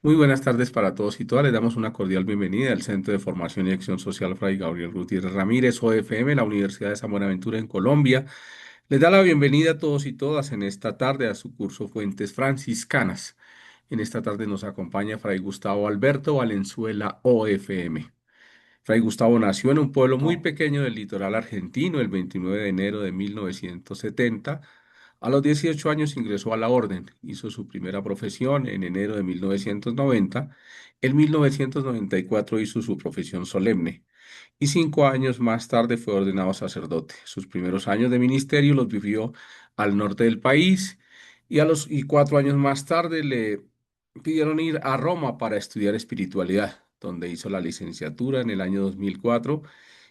Muy buenas tardes para todos y todas. Les damos una cordial bienvenida al Centro de Formación y Acción Social Fray Gabriel Gutiérrez Ramírez, OFM, la Universidad de San Buenaventura en Colombia. Les da la bienvenida a todos y todas en esta tarde a su curso Fuentes Franciscanas. En esta tarde nos acompaña Fray Gustavo Alberto Valenzuela, OFM. Fray Gustavo nació en un pueblo muy pequeño del litoral argentino el 29 de enero de 1970. A los 18 años ingresó a la orden, hizo su primera profesión en enero de 1990. En 1994 hizo su profesión solemne y 5 años más tarde fue ordenado sacerdote. Sus primeros años de ministerio los vivió al norte del país y 4 años más tarde le pidieron ir a Roma para estudiar espiritualidad, donde hizo la licenciatura en el año 2004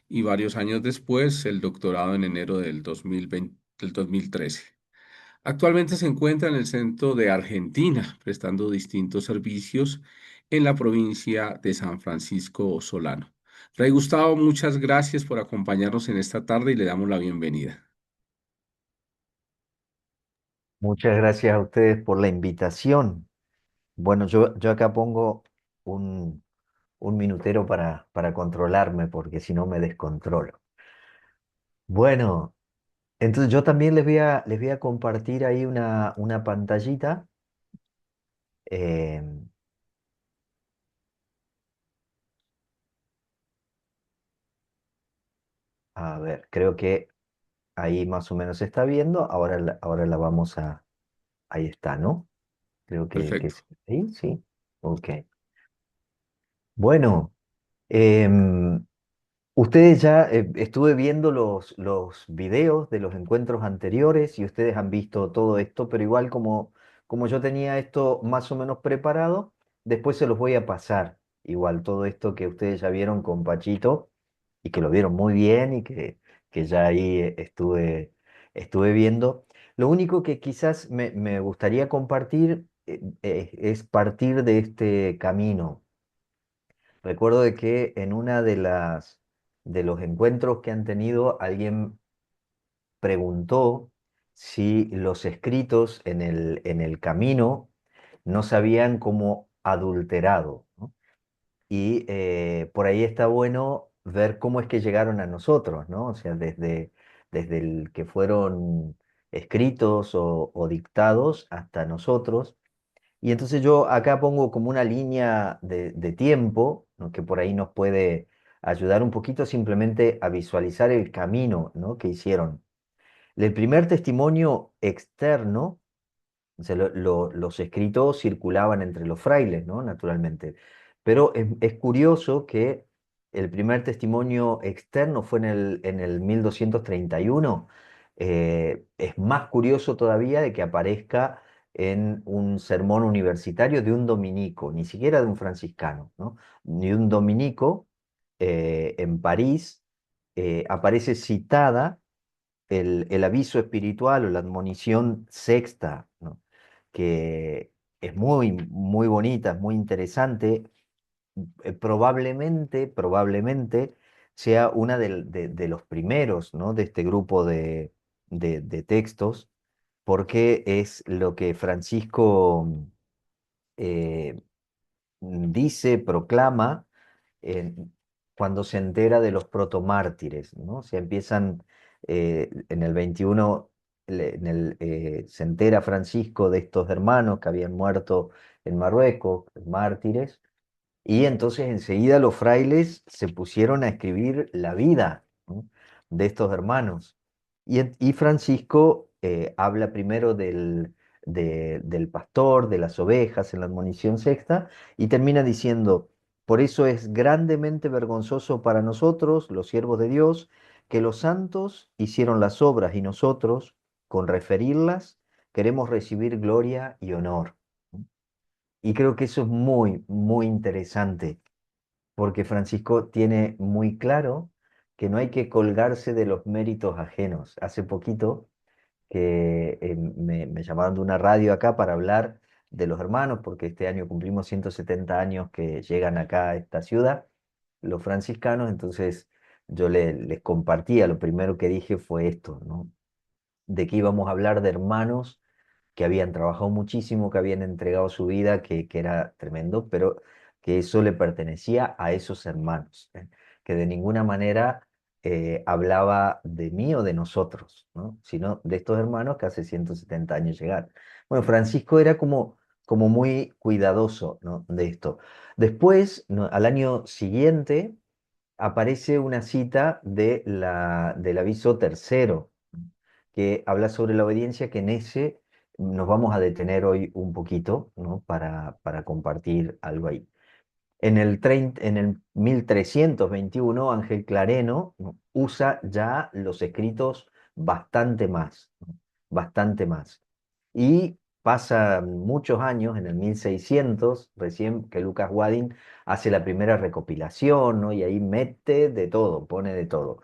y varios años después el doctorado en enero del 2020, del 2013. Actualmente se encuentra en el centro de Argentina, prestando distintos servicios en la provincia de San Francisco Solano. Fray Gustavo, muchas gracias por acompañarnos en esta tarde y le damos la bienvenida. Muchas gracias a ustedes por la invitación. Bueno, yo acá pongo un, un minutero para controlarme, porque si no me descontrolo. Bueno, entonces yo también les voy a compartir ahí una pantallita. eh, a ver, creo que ahí más o menos se está viendo. Ahora la vamos a... Ahí está, ¿no? Creo que Perfecto. sí. ¿Sí? Sí. Ok. Bueno. em, Ustedes ya estuve viendo los videos de los encuentros anteriores y ustedes han visto todo esto, pero igual como yo tenía esto más o menos preparado, después se los voy a pasar. Igual todo esto que ustedes ya vieron con Pachito y que lo vieron muy bien y que ya ahí estuve viendo. Lo único que quizás me gustaría compartir es partir de este camino. Recuerdo de que en una de los encuentros que han tenido, alguien preguntó si los escritos en el camino no se habían como adulterado, ¿no? Y por ahí está bueno ver cómo es que llegaron a nosotros, ¿no? O sea, desde el que fueron escritos o dictados hasta nosotros. Y entonces yo acá pongo como una línea de tiempo, ¿no? Que por ahí nos puede ayudar un poquito simplemente a visualizar el camino, ¿no? Que hicieron. El primer testimonio externo, o sea, los escritos circulaban entre los frailes, ¿no? Naturalmente. Pero es curioso que el primer testimonio externo fue en el 1231. Es más curioso todavía de que aparezca en un sermón universitario de un dominico, ni siquiera de un franciscano, ¿no? Ni un dominico en París. Aparece citada el aviso espiritual o la admonición sexta, ¿no? Que es muy, muy bonita, es muy interesante. Probablemente sea una de los primeros, ¿no? De este grupo de textos, porque es lo que Francisco eh, dice, proclama cuando se entera de los protomártires, ¿no? Se empiezan en el 21, se entera Francisco de estos hermanos que habían muerto en Marruecos, mártires, y entonces enseguida los frailes se pusieron a escribir la vida, ¿no? De estos hermanos. Y Francisco habla primero del pastor, de las ovejas en la admonición sexta, y termina diciendo, por eso es grandemente vergonzoso para nosotros, los siervos de Dios, que los santos hicieron las obras y nosotros, con referirlas, queremos recibir gloria y honor. Y creo que eso es muy, muy interesante porque Francisco tiene muy claro que no hay que colgarse de los méritos ajenos. Hace poquito que me llamaron de una radio acá para hablar de los hermanos, porque este año cumplimos 170 años que llegan acá a esta ciudad, los franciscanos. Entonces yo les compartía, lo primero que dije fue esto, ¿no? De que íbamos a hablar de hermanos que habían trabajado muchísimo, que habían entregado su vida, que era tremendo, pero que eso le pertenecía a esos hermanos, ¿eh? Que de ninguna manera hablaba de mí o de nosotros, ¿no? Sino de estos hermanos que hace 170 años llegaron. Bueno, Francisco era como muy cuidadoso, ¿no? De esto. Después, ¿no? Al año siguiente, aparece una cita del aviso tercero, que habla sobre la obediencia, que en ese nos vamos a detener hoy un poquito, ¿no? Para compartir algo ahí. En el 1321, Ángel Clareno, ¿no? Usa ya los escritos bastante más, ¿no? Bastante más. Y pasa muchos años, en el 1600, recién que Lucas Wading hace la primera recopilación, ¿no? Y ahí mete de todo, pone de todo.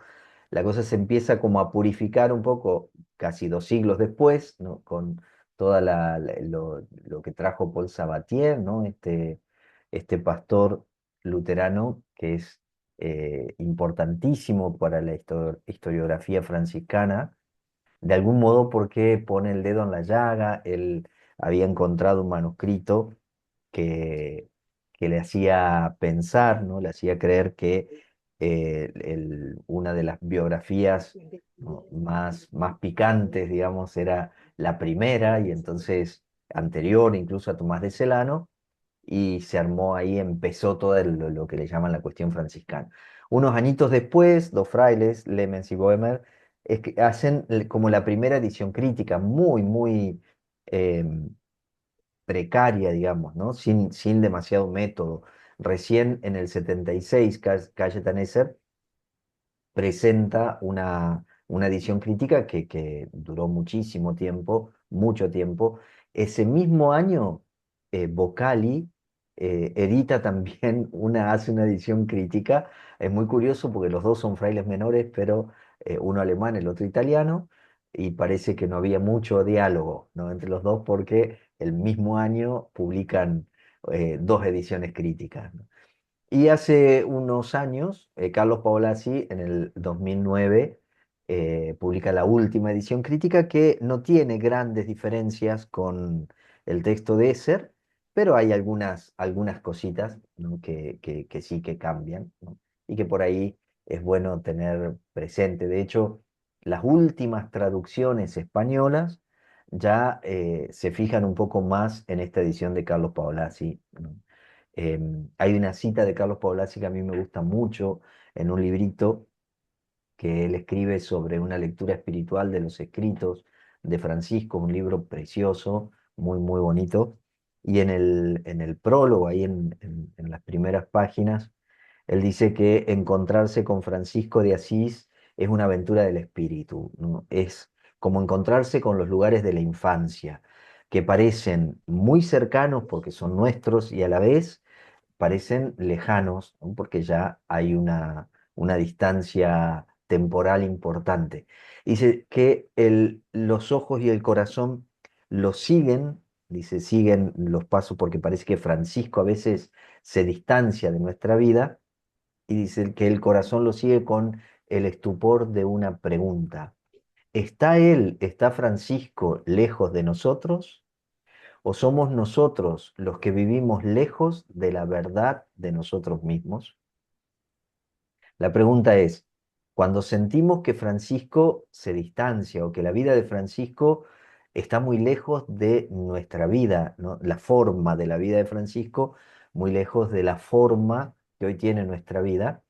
La cosa se empieza como a purificar un poco casi 2 siglos después, ¿no? Con toda lo que trajo Paul Sabatier, ¿no? Este pastor luterano que es importantísimo para la historiografía franciscana, de algún modo porque pone el dedo en la llaga. Él había encontrado un manuscrito que, que le hacía pensar, ¿no? Le hacía creer que una de las biografías, ¿no? más picantes, digamos, era la primera, y entonces anterior incluso a Tomás de Celano, y se armó ahí, empezó todo lo que le llaman la cuestión franciscana. Unos añitos después, dos frailes, Lemens y Boehmer, es que hacen como la primera edición crítica, muy, muy em, precaria, digamos, ¿no? Sin demasiado método. Recién en el 76, Cayetan presenta una edición crítica que duró muchísimo tiempo, mucho tiempo. Ese mismo año, Boccali edita también hace una edición crítica. Es muy curioso porque los dos son frailes menores, pero uno alemán, el otro italiano, y parece que no había mucho diálogo, ¿no? Entre los dos, porque el mismo año publican dos ediciones críticas, ¿no? Y hace unos años, Carlos Paolazzi, en el 2009, publica la última edición crítica, que no tiene grandes diferencias con el texto de Esser, pero hay algunas cositas, ¿no? que sí que cambian, ¿no? Y que por ahí es bueno tener presente. De hecho, las últimas traducciones españolas ya se fijan un poco más en esta edición de Carlos Paolazzi, ¿no? Hay una cita de Carlos Paolazzi que a mí me gusta mucho en un librito que él escribe sobre una lectura espiritual de los escritos de Francisco, un libro precioso, muy, muy bonito. Y en el prólogo, ahí en las primeras páginas, él dice que encontrarse con Francisco de Asís es una aventura del espíritu, ¿no? Es como encontrarse con los lugares de la infancia, que parecen muy cercanos porque son nuestros, y a la vez parecen lejanos, ¿no? Porque ya hay una distancia temporal importante. Dice que los ojos y el corazón lo siguen, dice, siguen los pasos, porque parece que Francisco a veces se distancia de nuestra vida, y dice que el corazón lo sigue con el estupor de una pregunta. ¿Está Francisco lejos de nosotros? ¿O somos nosotros los que vivimos lejos de la verdad de nosotros mismos? La pregunta es, cuando sentimos que Francisco se distancia, o que la vida de Francisco está muy lejos de nuestra vida, ¿no? La forma de la vida de Francisco muy lejos de la forma que hoy tiene nuestra vida,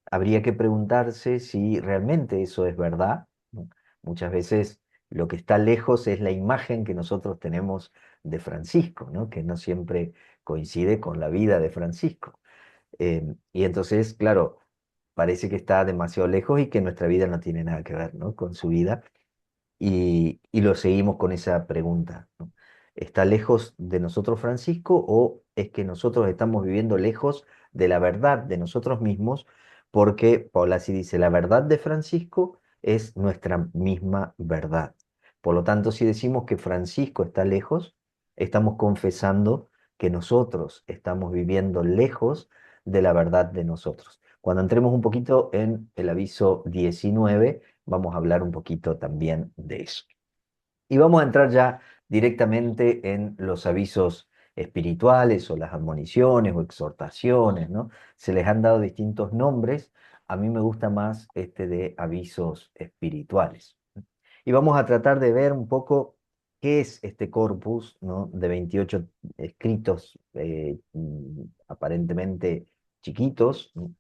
habría que preguntarse si realmente eso es verdad, ¿no? Muchas veces lo que está lejos es la imagen que nosotros tenemos de Francisco, ¿no? Que no siempre coincide con la vida de Francisco. Y entonces, claro, parece que está demasiado lejos y que nuestra vida no tiene nada que ver, ¿no? Con su vida, y lo seguimos con esa pregunta, ¿no? ¿Está lejos de nosotros Francisco, o es que nosotros estamos viviendo lejos de la verdad de nosotros mismos? Porque Paula sí dice, la verdad de Francisco es nuestra misma verdad. Por lo tanto, si decimos que Francisco está lejos, estamos confesando que nosotros estamos viviendo lejos de la verdad de nosotros. Cuando entremos un poquito en el aviso 19, vamos a hablar un poquito también de eso. Y vamos a entrar ya directamente en los avisos espirituales o las admoniciones o exhortaciones, ¿no? Se les han dado distintos nombres. A mí me gusta más este de avisos espirituales. Y vamos a tratar de ver un poco qué es este corpus, ¿no? De 28 escritos aparentemente chiquitos, ¿no?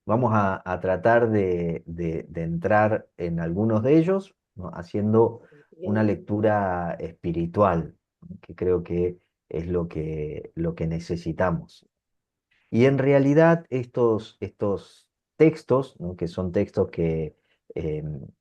Vamos a tratar de entrar en algunos de ellos, ¿no? Haciendo una lectura espiritual, ¿no? Que creo que es lo que necesitamos. Y en realidad estos textos, ¿no? Que son textos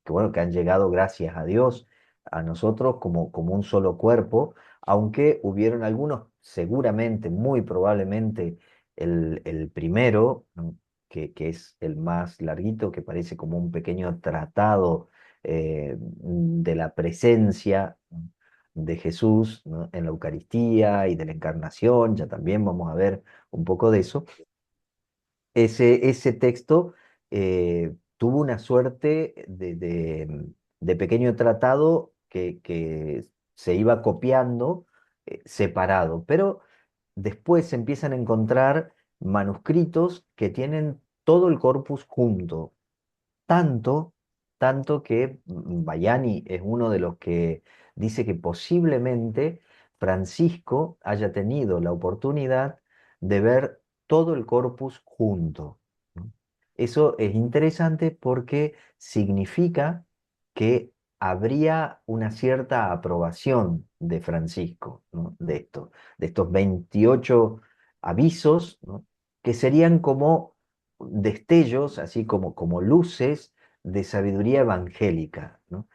bueno, que han llegado gracias a Dios a nosotros como un solo cuerpo, aunque hubieron algunos, seguramente, muy probablemente, el primero, ¿no? Que es el más larguito, que parece como un pequeño tratado de la presencia, ¿no? De Jesús, ¿no? En la Eucaristía y de la Encarnación, ya también vamos a ver un poco de eso. Ese texto tuvo una suerte de pequeño tratado que se iba copiando separado, pero después se empiezan a encontrar manuscritos que tienen todo el corpus junto. Tanto, tanto que Bayani es uno de los que dice que posiblemente Francisco haya tenido la oportunidad de ver todo el corpus junto, ¿no? Eso es interesante porque significa que habría una cierta aprobación de Francisco, ¿no? De estos 28 avisos, ¿no? Que serían como destellos, así como luces de sabiduría evangélica, ¿no?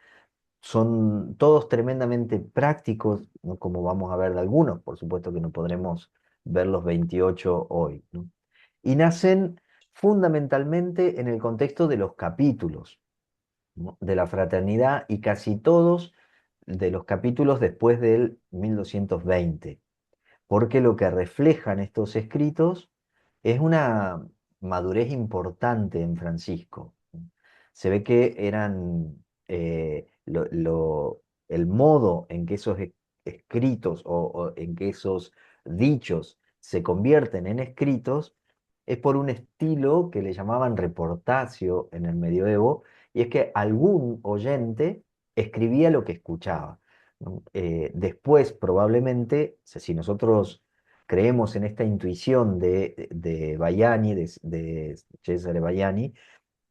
Son todos tremendamente prácticos, ¿no? Como vamos a ver de algunos, por supuesto que no podremos ver los 28 hoy, ¿no? Y nacen fundamentalmente en el contexto de los capítulos, ¿no? De la fraternidad y casi todos de los capítulos después del 1220, porque lo que reflejan estos escritos es una madurez importante en Francisco. Se ve que eran el modo en que esos escritos o en que esos dichos se convierten en escritos es por un estilo que le llamaban reportacio en el medioevo, y es que algún oyente escribía lo que escuchaba, ¿no? Después, probablemente, o sea, si nosotros creemos en esta intuición de Bayani, de Cesare Bayani,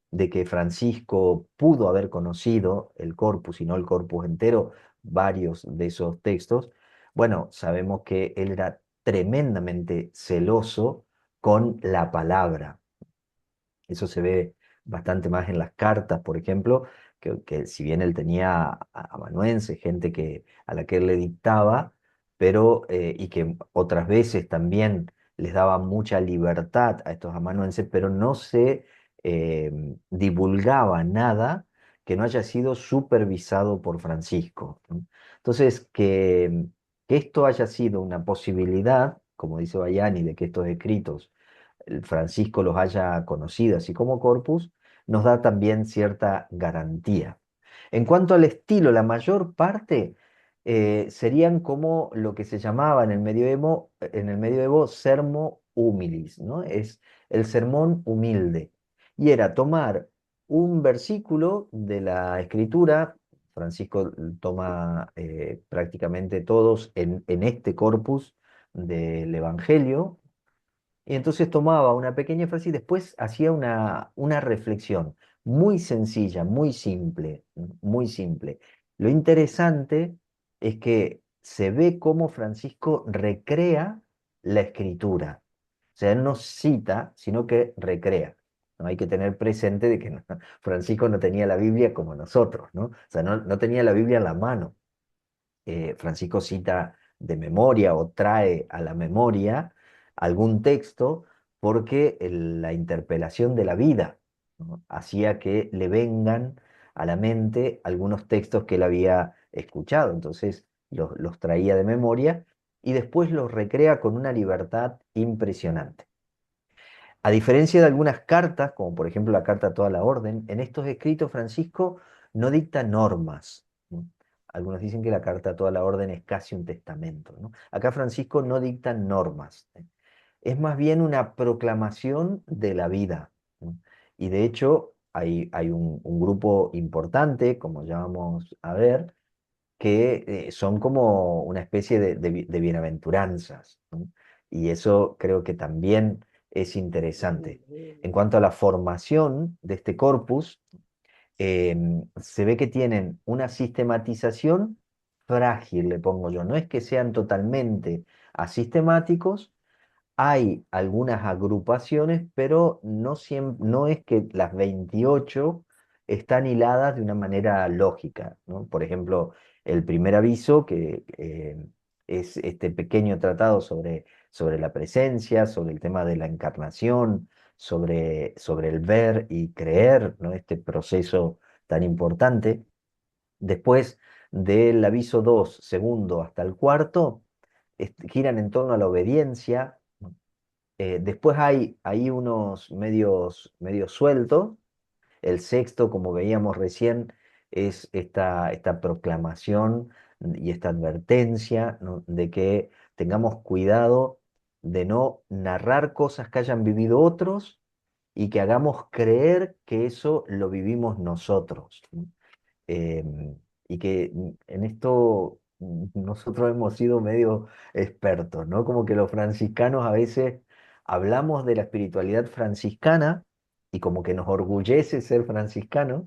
de que Francisco pudo haber conocido el corpus y no el corpus entero, varios de esos textos, bueno, sabemos que él era tremendamente celoso con la palabra. Eso se ve bastante más en las cartas, por ejemplo, que si bien él tenía amanuenses, gente a la que él le dictaba, pero y que otras veces también les daba mucha libertad a estos amanuenses, pero no se divulgaba nada que no haya sido supervisado por Francisco, ¿no? Entonces, que esto haya sido una posibilidad, como dice Bayani, de que estos escritos Francisco los haya conocido, así como Corpus, nos da también cierta garantía. En cuanto al estilo, la mayor parte serían como lo que se llamaba en el medioevo sermo humilis, ¿no? Es el sermón humilde. Y era tomar un versículo de la Escritura, Francisco toma prácticamente todos en este corpus del Evangelio, y entonces tomaba una pequeña frase y después hacía una reflexión muy sencilla, muy simple, ¿no? Muy simple. Lo interesante es que se ve cómo Francisco recrea la escritura. O sea, él no cita, sino que recrea. ¿No? Hay que tener presente de que Francisco no tenía la Biblia como nosotros, ¿no? O sea, no tenía la Biblia en la mano. Francisco cita de memoria o trae a la memoria algún texto porque la interpelación de la vida, ¿no? Hacía que le vengan a la mente algunos textos que él había escuchado. Entonces los traía de memoria y después los recrea con una libertad impresionante. A diferencia de algunas cartas, como por ejemplo la carta a toda la orden, en estos escritos Francisco no dicta normas, ¿no? Algunos dicen que la carta a toda la orden es casi un testamento, ¿no? Acá Francisco no dicta normas, es más bien una proclamación de la vida, ¿no? Y de hecho hay un grupo importante, como ya vamos a ver, que son como una especie de bienaventuranzas, ¿no? Y eso creo que también es interesante. En cuanto a la formación de este corpus, se ve que tienen una sistematización frágil, le pongo yo. No es que sean totalmente asistemáticos, hay algunas agrupaciones, pero no es que las 28 están hiladas de una manera lógica, ¿no? Por ejemplo, el primer aviso, que es este pequeño tratado sobre la presencia, sobre el tema de la encarnación, sobre el ver y creer, ¿no? Este proceso tan importante. Después del aviso 2 segundo hasta el cuarto, giran en torno a la obediencia, ¿no? Después hay unos medios sueltos. El sexto, como veíamos recién, es esta proclamación y esta advertencia, ¿no? De que tengamos cuidado de no narrar cosas que hayan vivido otros y que hagamos creer que eso lo vivimos nosotros, ¿no? Y que en esto nosotros hemos sido medio expertos, ¿no? Como que los franciscanos a veces hablamos de la espiritualidad franciscana y como que nos orgullece ser franciscanos,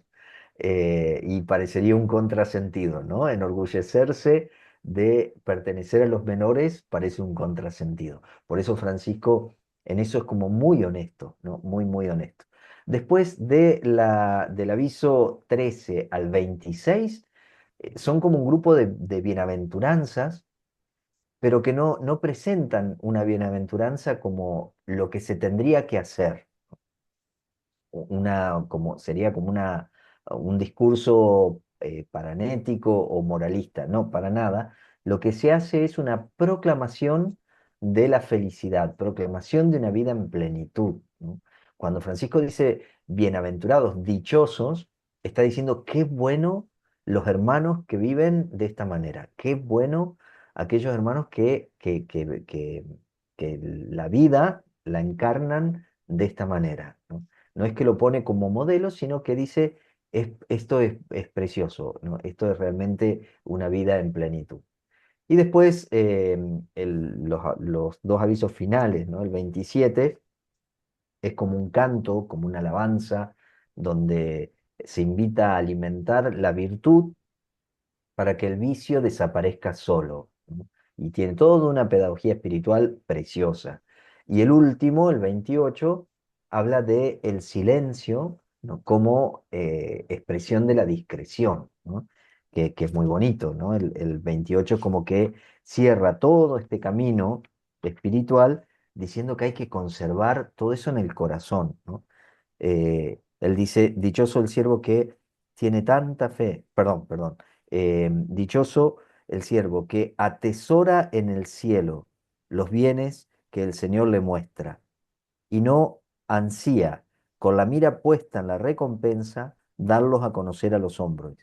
y parecería un contrasentido, ¿no? Enorgullecerse de pertenecer a los menores parece un contrasentido. Por eso Francisco en eso es como muy honesto, ¿no? Muy, muy honesto. Después del aviso 13 al 26, son como un grupo de bienaventuranzas, pero que no presentan una bienaventuranza como lo que se tendría que hacer, sería como un discurso paranético o moralista. No, para nada. Lo que se hace es una proclamación de la felicidad, proclamación de una vida en plenitud, ¿no? Cuando Francisco dice bienaventurados, dichosos, está diciendo qué bueno los hermanos que viven de esta manera, qué bueno aquellos hermanos que la vida la encarnan de esta manera, ¿no? No es que lo pone como modelo, sino que dice, esto es precioso, ¿no? Esto es realmente una vida en plenitud. Y después los dos avisos finales, ¿no? El 27 es como un canto, como una alabanza, donde se invita a alimentar la virtud para que el vicio desaparezca solo, ¿no? Y tiene toda una pedagogía espiritual preciosa. Y el último, el 28, habla de el silencio, ¿no? Como expresión de la discreción, ¿no? Que es muy bonito, ¿no? El 28 como que cierra todo este camino espiritual diciendo que hay que conservar todo eso en el corazón, ¿no? Él dice, dichoso el siervo que tiene tanta fe, perdón, dichoso el siervo que atesora en el cielo los bienes que el Señor le muestra y no ansía, con la mira puesta en la recompensa, darlos a conocer a los hombres,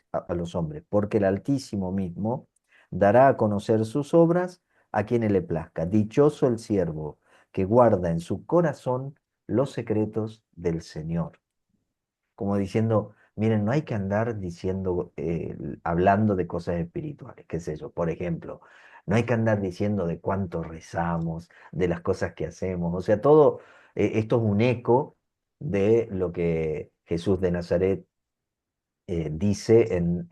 porque el Altísimo mismo dará a conocer sus obras a quienes le plazca. Dichoso el siervo que guarda en su corazón los secretos del Señor, como diciendo, miren, no hay que andar diciendo, hablando de cosas espirituales, qué sé yo, por ejemplo, no hay que andar diciendo de cuánto rezamos, de las cosas que hacemos, o sea, todo esto es un eco de lo que Jesús de Nazaret dice en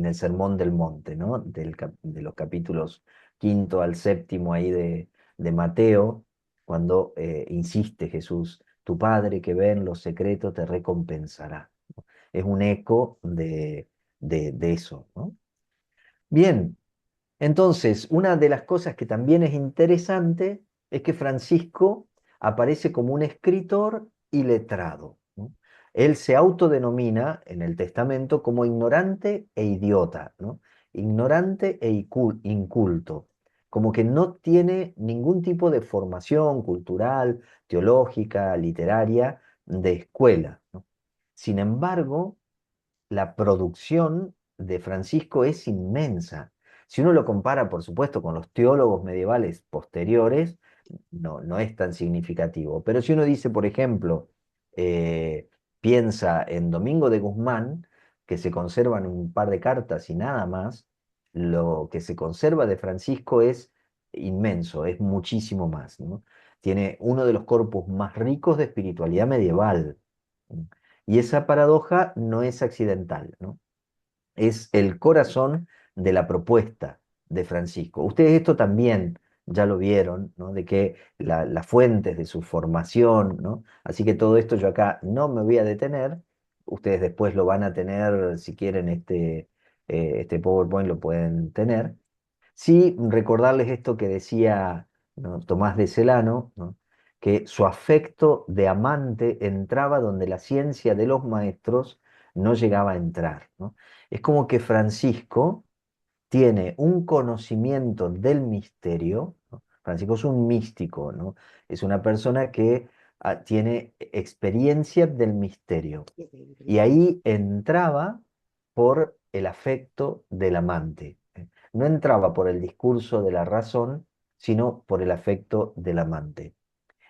el Sermón del Monte, ¿no? De los capítulos quinto al séptimo ahí de Mateo, cuando insiste Jesús, tu Padre que ve en los secretos te recompensará. Es un eco de eso, ¿no? Bien, entonces, una de las cosas que también es interesante es que Francisco aparece como un escritor y letrado, ¿no? Él se autodenomina en el testamento como ignorante e idiota, ¿no? Ignorante e inculto, como que no tiene ningún tipo de formación cultural, teológica, literaria, de escuela, ¿no? Sin embargo, la producción de Francisco es inmensa. Si uno lo compara, por supuesto, con los teólogos medievales posteriores, no es tan significativo. Pero si uno dice, por ejemplo, eh, piensa en Domingo de Guzmán, que se conservan un par de cartas y nada más, lo que se conserva de Francisco es inmenso, es muchísimo más, ¿no? Tiene uno de los corpus más ricos de espiritualidad medieval. ¿No? Y esa paradoja no es accidental, ¿no? Es el corazón de la propuesta de Francisco. Ustedes esto también ya lo vieron, ¿no? De que las fuentes de su formación, ¿no? Así que todo esto yo acá no me voy a detener. Ustedes después lo van a tener, si quieren, este PowerPoint lo pueden tener. Sí, recordarles esto que decía, ¿no? Tomás de Celano, ¿no? Que su afecto de amante entraba donde la ciencia de los maestros no llegaba a entrar, ¿no? Es como que Francisco tiene un conocimiento del misterio, ¿no? Francisco es un místico, ¿no? Es una persona que tiene experiencia del misterio. Y ahí entraba por el afecto del amante. No entraba por el discurso de la razón, sino por el afecto del amante.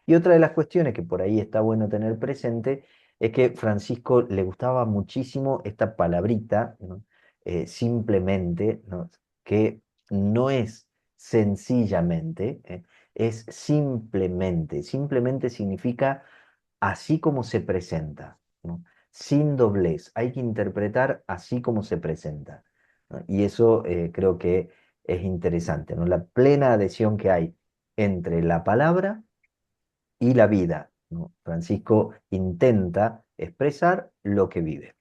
Y otra de las cuestiones que por ahí está bueno tener presente es que Francisco le gustaba muchísimo esta palabrita, ¿no? Simplemente, ¿no? Que no es sencillamente, es simplemente. Simplemente significa así como se presenta, ¿no? Sin doblez. Hay que interpretar así como se presenta, ¿no? Y eso creo que es interesante, ¿no? La plena adhesión que hay entre la palabra y la vida, ¿no? Francisco intenta expresar lo que vive.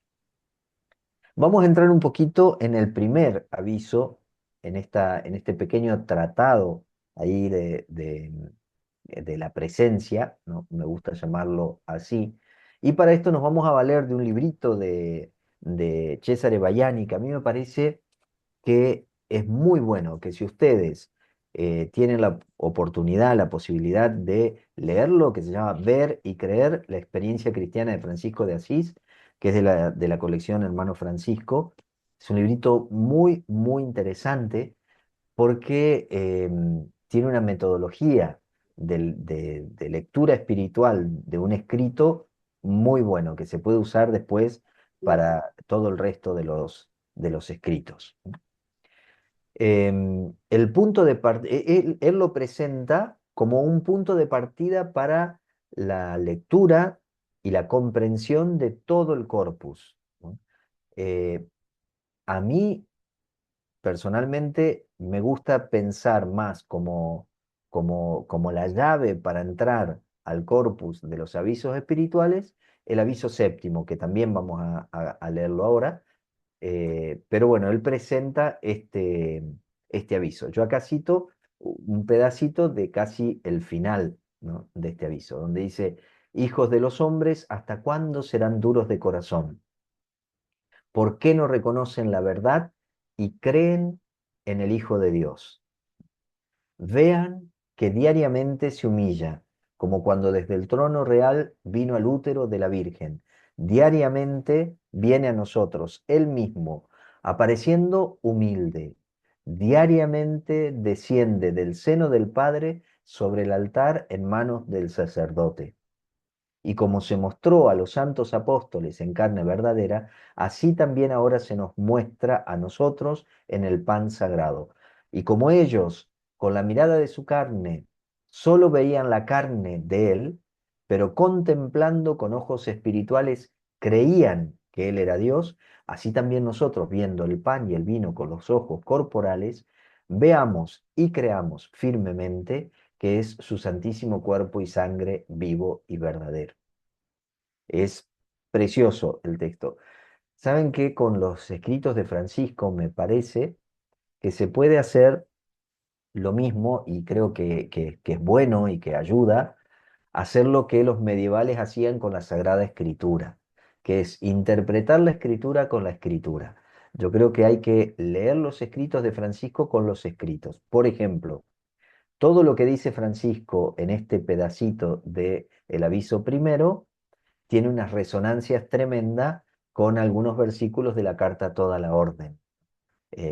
Vamos a entrar un poquito en el primer aviso, en este pequeño tratado ahí de la presencia, ¿no? Me gusta llamarlo así. Y para esto nos vamos a valer de un librito de Cesare Baiani, que a mí me parece que es muy bueno que si ustedes tienen la oportunidad, la posibilidad de leerlo, que se llama Ver y Creer, la experiencia cristiana de Francisco de Asís, que es de la colección Hermano Francisco. Es un librito muy, muy interesante porque tiene una metodología de lectura espiritual de un escrito muy bueno, que se puede usar después para todo el resto de los escritos. El punto de partida, él lo presenta como un punto de partida para la lectura y la comprensión de todo el corpus, ¿no? Eh, a mí, personalmente, me gusta pensar más como la llave para entrar al corpus de los avisos espirituales, el aviso séptimo, que también vamos a leerlo ahora, pero bueno, él presenta este aviso. Yo acá cito un pedacito de casi el final, ¿no? De este aviso, donde dice, hijos de los hombres, ¿hasta cuándo serán duros de corazón? ¿Por qué no reconocen la verdad y creen en el Hijo de Dios? Vean que diariamente se humilla, como cuando desde el trono real vino al útero de la Virgen. Diariamente viene a nosotros Él mismo, apareciendo humilde. Diariamente desciende del seno del Padre sobre el altar en manos del sacerdote. Y como se mostró a los santos apóstoles en carne verdadera, así también ahora se nos muestra a nosotros en el pan sagrado. Y como ellos, con la mirada de su carne, solo veían la carne de Él, pero contemplando con ojos espirituales, creían que Él era Dios, así también nosotros, viendo el pan y el vino con los ojos corporales, veamos y creamos firmemente que es su santísimo cuerpo y sangre vivo y verdadero. Es precioso el texto. ¿Saben que con los escritos de Francisco me parece que se puede hacer lo mismo y creo que es bueno y que ayuda a hacer lo que los medievales hacían con la Sagrada Escritura, que es interpretar la Escritura con la Escritura? Yo creo que hay que leer los escritos de Francisco con los escritos. Por ejemplo, todo lo que dice Francisco en este pedacito de el aviso primero tiene unas resonancias tremendas con algunos versículos de la carta a toda la orden.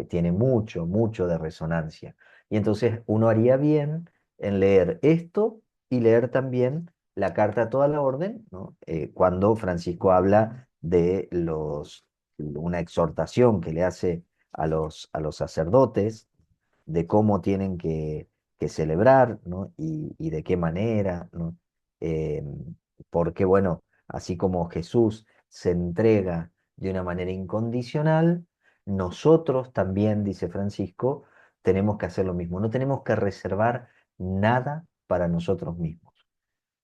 Tiene mucho, mucho de resonancia. Y entonces uno haría bien en leer esto y leer también la carta a toda la orden, ¿no? Cuando Francisco habla de una exhortación que le hace a los sacerdotes de cómo tienen que celebrar, ¿no? Y de qué manera, ¿no? Eh, Porque, bueno, así como Jesús se entrega de una manera incondicional, nosotros también, dice Francisco, tenemos que hacer lo mismo. No tenemos que reservar nada para nosotros mismos,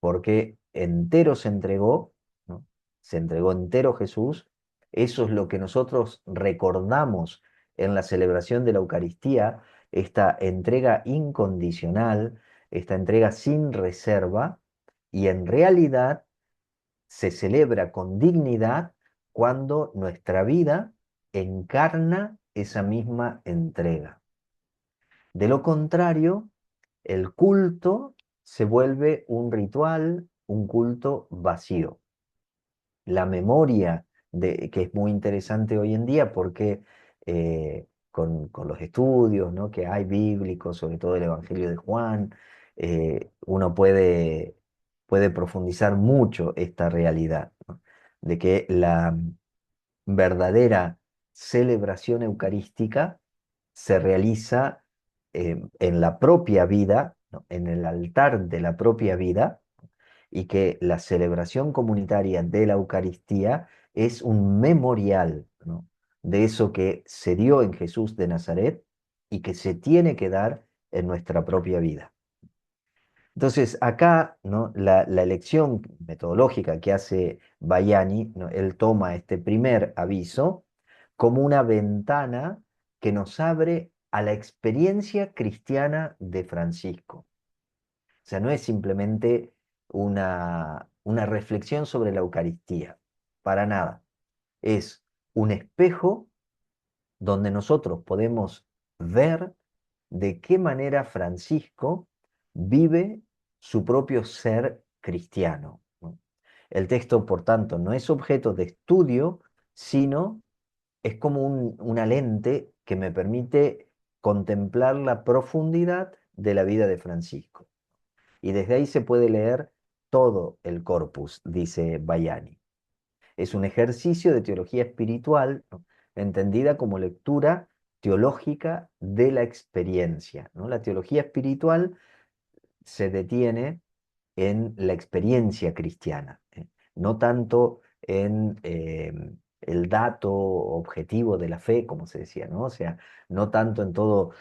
porque entero se entregó, ¿no? Se entregó entero Jesús. Eso es lo que nosotros recordamos en la celebración de la Eucaristía, esta entrega incondicional, esta entrega sin reserva, y en realidad se celebra con dignidad cuando nuestra vida encarna esa misma entrega. De lo contrario, el culto se vuelve un ritual, un culto vacío. La memoria, que es muy interesante hoy en día porque con los estudios, ¿no?, que hay bíblicos, sobre todo el Evangelio de Juan, uno puede profundizar mucho esta realidad, ¿no?, de que la verdadera celebración eucarística se realiza en la propia vida, ¿no?, en el altar de la propia vida, y que la celebración comunitaria de la Eucaristía es un memorial, ¿no?, de eso que se dio en Jesús de Nazaret y que se tiene que dar en nuestra propia vida. Entonces, acá, ¿no?, la elección metodológica que hace Bayani, ¿no?, él toma este primer aviso como una ventana que nos abre a la experiencia cristiana de Francisco. O sea, no es simplemente una reflexión sobre la Eucaristía, para nada. Es un espejo donde nosotros podemos ver de qué manera Francisco vive su propio ser cristiano, ¿no? El texto, por tanto, no es objeto de estudio, sino es como una lente que me permite contemplar la profundidad de la vida de Francisco. Y desde ahí se puede leer todo el corpus, dice Bayani. Es un ejercicio de teología espiritual, ¿no?, entendida como lectura teológica de la experiencia, ¿no? La teología espiritual se detiene en la experiencia cristiana, no tanto en el dato objetivo de la fe, como se decía, ¿no? O sea, no tanto en todo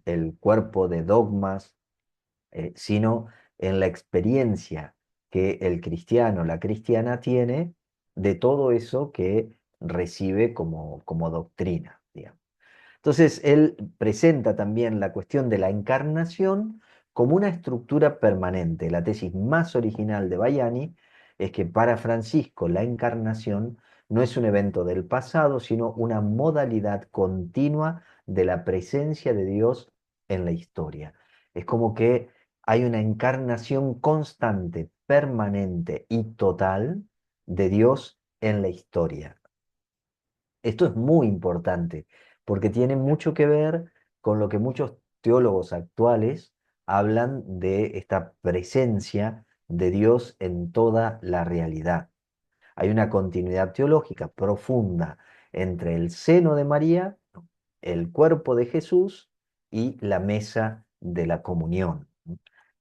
el cuerpo de dogmas, sino en la experiencia que el cristiano, la cristiana tiene de todo eso que recibe como doctrina, digamos. Entonces, él presenta también la cuestión de la encarnación como una estructura permanente. La tesis más original de Bayani es que para Francisco la encarnación no es un evento del pasado, sino una modalidad continua de la presencia de Dios en la historia. Es como que hay una encarnación constante, permanente y total de Dios en la historia. Esto es muy importante porque tiene mucho que ver con lo que muchos teólogos actuales hablan de esta presencia de Dios en toda la realidad. Hay una continuidad teológica profunda entre el seno de María, el cuerpo de Jesús y la mesa de la comunión, ¿no?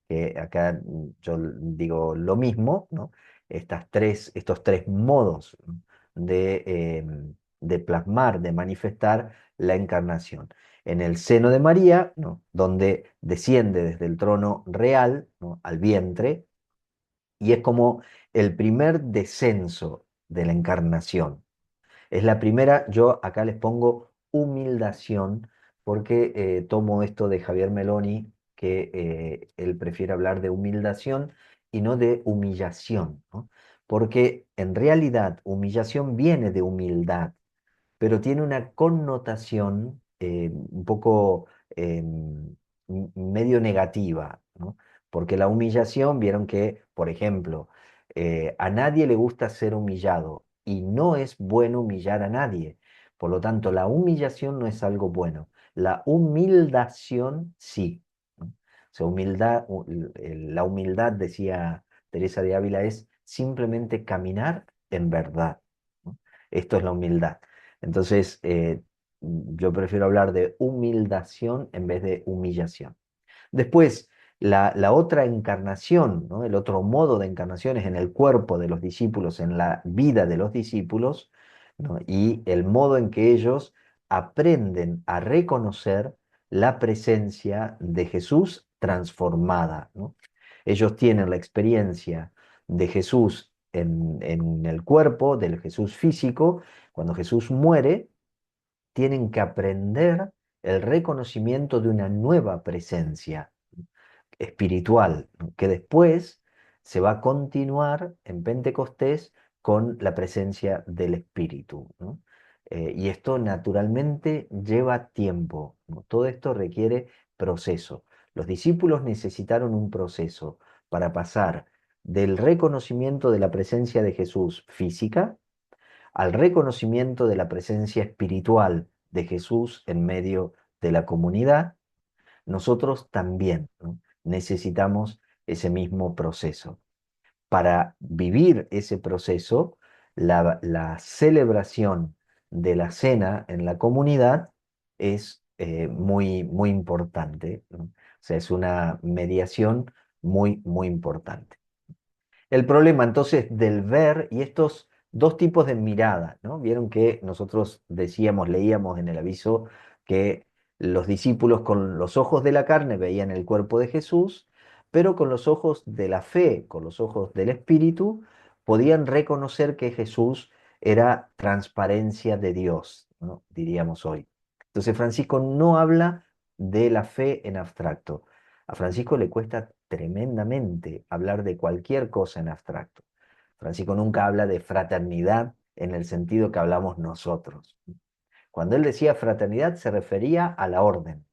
Que acá yo digo lo mismo, ¿no? Estos tres modos, ¿no?, de plasmar, de manifestar la encarnación. En el seno de María, ¿no?, donde desciende desde el trono real, ¿no?, al vientre, y es como el primer descenso de la encarnación. Es la primera, yo acá les pongo humildación, porque tomo esto de Javier Meloni, que él prefiere hablar de humildación y no de humillación, ¿no? Porque en realidad humillación viene de humildad, pero tiene una connotación un poco medio negativa, ¿no? Porque la humillación, vieron que, por ejemplo, a nadie le gusta ser humillado, y no es bueno humillar a nadie. Por lo tanto, la humillación no es algo bueno. La humildación sí, ¿no? O sea, la humildad, decía Teresa de Ávila, es simplemente caminar en verdad, ¿no? Esto es la humildad. Entonces, yo prefiero hablar de humildación en vez de humillación. Después, la otra encarnación, ¿no? El otro modo de encarnación es en el cuerpo de los discípulos, en la vida de los discípulos, ¿no? Y el modo en que ellos aprenden a reconocer la presencia de Jesús transformada, ¿no? Ellos tienen la experiencia de Jesús en el cuerpo, del Jesús físico. Cuando Jesús muere, tienen que aprender el reconocimiento de una nueva presencia espiritual, ¿no? Que después se va a continuar en Pentecostés con la presencia del Espíritu, ¿no? Y esto naturalmente lleva tiempo, ¿no? Todo esto requiere proceso. Los discípulos necesitaron un proceso para pasar del reconocimiento de la presencia de Jesús física al reconocimiento de la presencia espiritual de Jesús en medio de la comunidad. Nosotros también, ¿no? Necesitamos ese mismo proceso. Para vivir ese proceso, la celebración de la cena en la comunidad es muy, muy importante, ¿no? O sea, es una mediación muy, muy importante. El problema entonces del ver y estos dos tipos de mirada, ¿no? Vieron que nosotros decíamos, leíamos en el aviso que los discípulos con los ojos de la carne veían el cuerpo de Jesús, pero con los ojos de la fe, con los ojos del Espíritu, podían reconocer que Jesús era transparencia de Dios, ¿no? Diríamos hoy. Entonces Francisco no habla de la fe en abstracto. A Francisco le cuesta tremendamente hablar de cualquier cosa en abstracto. Francisco nunca habla de fraternidad en el sentido que hablamos nosotros. Cuando él decía fraternidad se refería a la orden,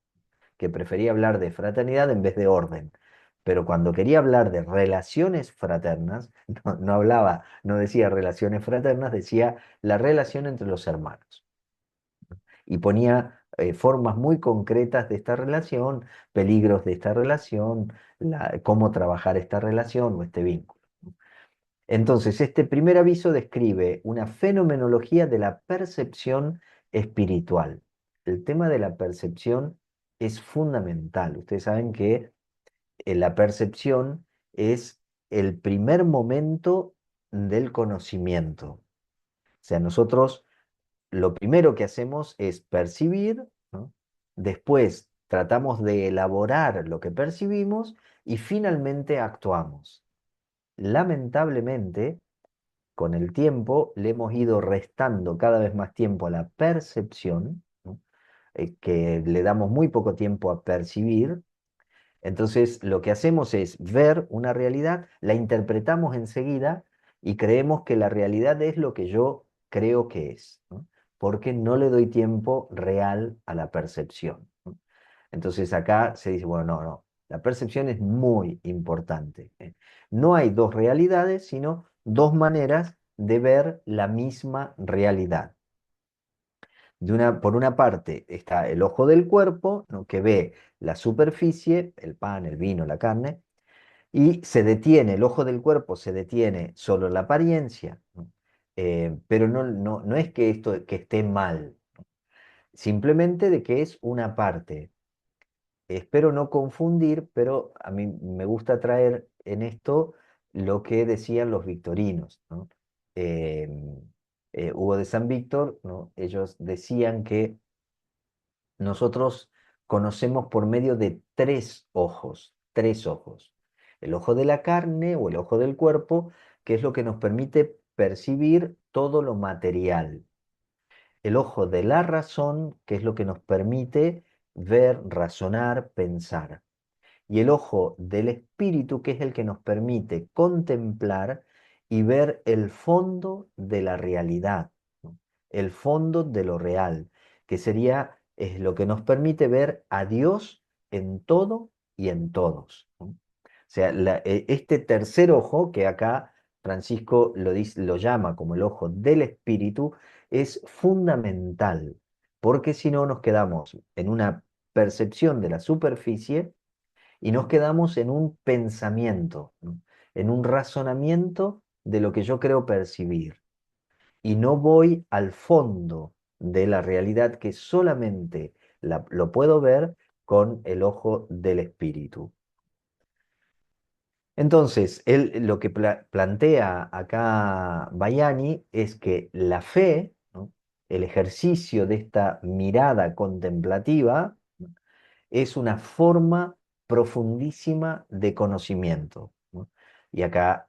que prefería hablar de fraternidad en vez de orden. Pero cuando quería hablar de relaciones fraternas, no hablaba, no decía relaciones fraternas, decía la relación entre los hermanos y ponía formas muy concretas de esta relación, peligros de esta relación, cómo trabajar esta relación o este vínculo. Entonces, este primer aviso describe una fenomenología de la percepción espiritual. El tema de la percepción es fundamental. Ustedes saben que la percepción es el primer momento del conocimiento. O sea, nosotros lo primero que hacemos es percibir, ¿no? Después tratamos de elaborar lo que percibimos y finalmente actuamos. Lamentablemente, con el tiempo le hemos ido restando cada vez más tiempo a la percepción, ¿no? Que le damos muy poco tiempo a percibir. Entonces, lo que hacemos es ver una realidad, la interpretamos enseguida y creemos que la realidad es lo que yo creo que es, ¿no? Porque no le doy tiempo real a la percepción, ¿no? Entonces, acá se dice, bueno, no, no, la percepción es muy importante, ¿eh? No hay dos realidades, sino dos maneras de ver la misma realidad. Por una parte está el ojo del cuerpo, ¿no? Que ve la superficie, el pan, el vino, la carne, y se detiene, el ojo del cuerpo se detiene solo en la apariencia, ¿no? Pero no es que esto que esté mal, simplemente de que es una parte. Espero no confundir, pero a mí me gusta traer en esto lo que decían los victorinos, ¿no? Em, Hugo de San Víctor, ¿no? Ellos decían que nosotros conocemos por medio de tres ojos, tres ojos. El ojo de la carne o el ojo del cuerpo, que es lo que nos permite percibir todo lo material. El ojo de la razón, que es lo que nos permite ver, razonar, pensar. Y el ojo del espíritu, que es el que nos permite contemplar y ver el fondo de la realidad, ¿no? El fondo de lo real, que sería, es lo que nos permite ver a Dios en todo y en todos, ¿no? O sea, este tercer ojo, que acá Francisco lo llama como el ojo del espíritu, es fundamental, porque si no nos quedamos en una percepción de la superficie y nos quedamos en un pensamiento, ¿no? En un razonamiento de lo que yo creo percibir y no voy al fondo de la realidad que solamente lo puedo ver con el ojo del espíritu. Entonces, él lo que plantea acá Bayani es que la fe, ¿no? El ejercicio de esta mirada contemplativa, ¿no? Es una forma profundísima de conocimiento, ¿no? Y acá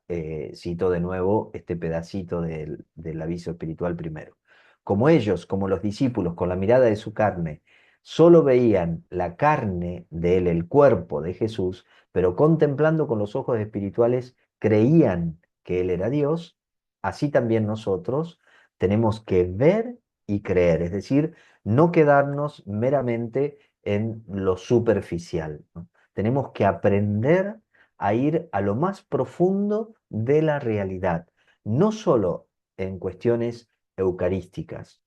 cito de nuevo este pedacito del aviso espiritual primero. Como ellos, como los discípulos, con la mirada de su carne, solo veían la carne de él, el cuerpo de Jesús, pero contemplando con los ojos espirituales, creían que él era Dios, así también nosotros tenemos que ver y creer, es decir, no quedarnos meramente en lo superficial, ¿no? Tenemos que aprender a ir a lo más profundo de la realidad, no solo en cuestiones eucarísticas,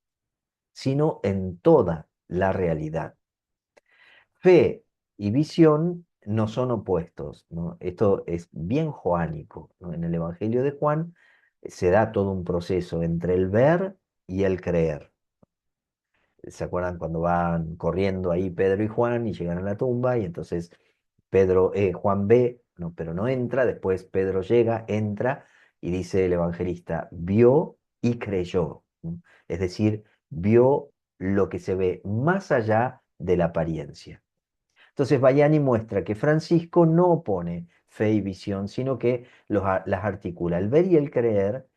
sino en toda la realidad. Fe y visión no son opuestos, ¿no? Esto es bien joánico, ¿no? En el Evangelio de Juan se da todo un proceso entre el ver y el creer. ¿Se acuerdan cuando van corriendo ahí Pedro y Juan y llegan a la tumba y entonces Juan ve, no, pero no entra, después Pedro llega, entra y dice el evangelista, vio y creyó, ¿no? Es decir, vio lo que se ve más allá de la apariencia. Entonces Bayani muestra que Francisco no opone fe y visión, sino que las articula. El ver y el creer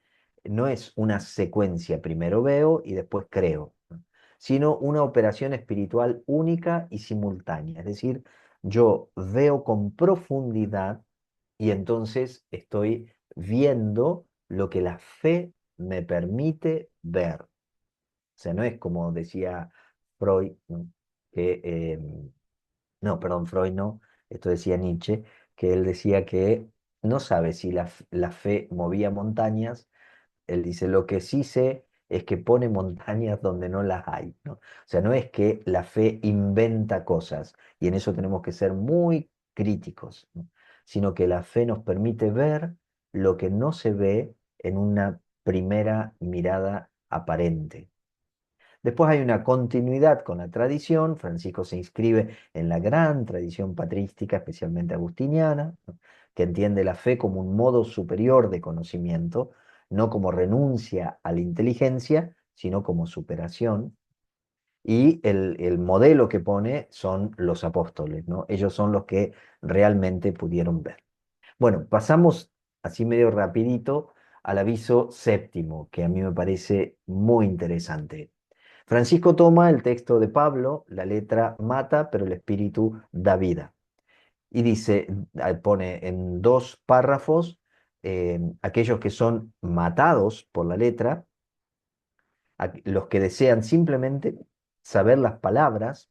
no es una secuencia, primero veo y después creo, ¿no? Sino una operación espiritual única y simultánea. Es decir, yo veo con profundidad y entonces estoy viendo lo que la fe me permite ver. O sea, no es como decía Freud, ¿no? Que no, perdón, Freud no, esto decía Nietzsche, que él decía que no sabe si la fe movía montañas. Él dice, lo que sí sé es que pone montañas donde no las hay, ¿no? O sea, no es que la fe inventa cosas, y en eso tenemos que ser muy críticos, ¿no? Sino que la fe nos permite ver lo que no se ve en una primera mirada aparente. Después hay una continuidad con la tradición. Francisco se inscribe en la gran tradición patrística, especialmente agustiniana, ¿no? Que entiende la fe como un modo superior de conocimiento, no como renuncia a la inteligencia, sino como superación. Y el modelo que pone son los apóstoles, ¿no? Ellos son los que realmente pudieron ver. Bueno, pasamos así medio rapidito al aviso séptimo, que a mí me parece muy interesante. Francisco toma el texto de Pablo, la letra mata, pero el espíritu da vida. Y dice, pone en dos párrafos, aquellos que son matados por la letra, los que desean simplemente saber las palabras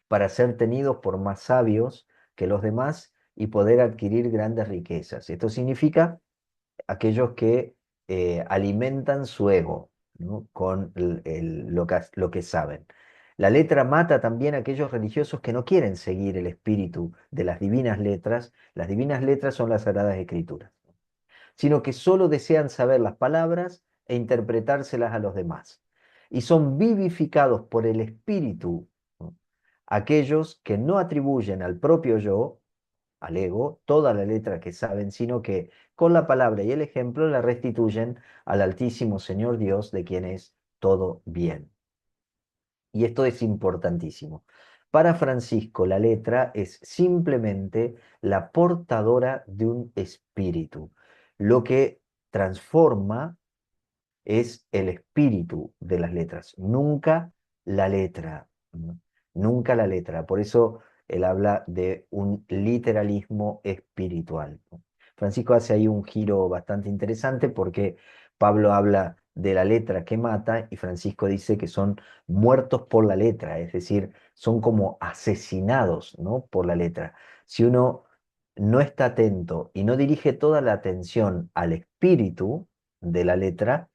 para ser tenidos por más sabios que los demás y poder adquirir grandes riquezas. Esto significa aquellos que alimentan su ego, ¿no? Con lo que saben. La letra mata también a aquellos religiosos que no quieren seguir el espíritu de las divinas letras. Las divinas letras son las sagradas escrituras, sino que solo desean saber las palabras e interpretárselas a los demás. Y son vivificados por el espíritu, ¿no? Aquellos que no atribuyen al propio yo, al ego, toda la letra que saben, sino que con la palabra y el ejemplo la restituyen al Altísimo Señor Dios, de quien es todo bien. Y esto es importantísimo. Para Francisco, la letra es simplemente la portadora de un espíritu. Lo que transforma es el espíritu de las letras, nunca la letra, ¿no? Nunca la letra. Por eso él habla de un literalismo espiritual, ¿no? Francisco hace ahí un giro bastante interesante porque Pablo habla de la letra que mata y Francisco dice que son muertos por la letra, es decir, son como asesinados, ¿no? Por la letra. Si uno no está atento y no dirige toda la atención al espíritu de la letra,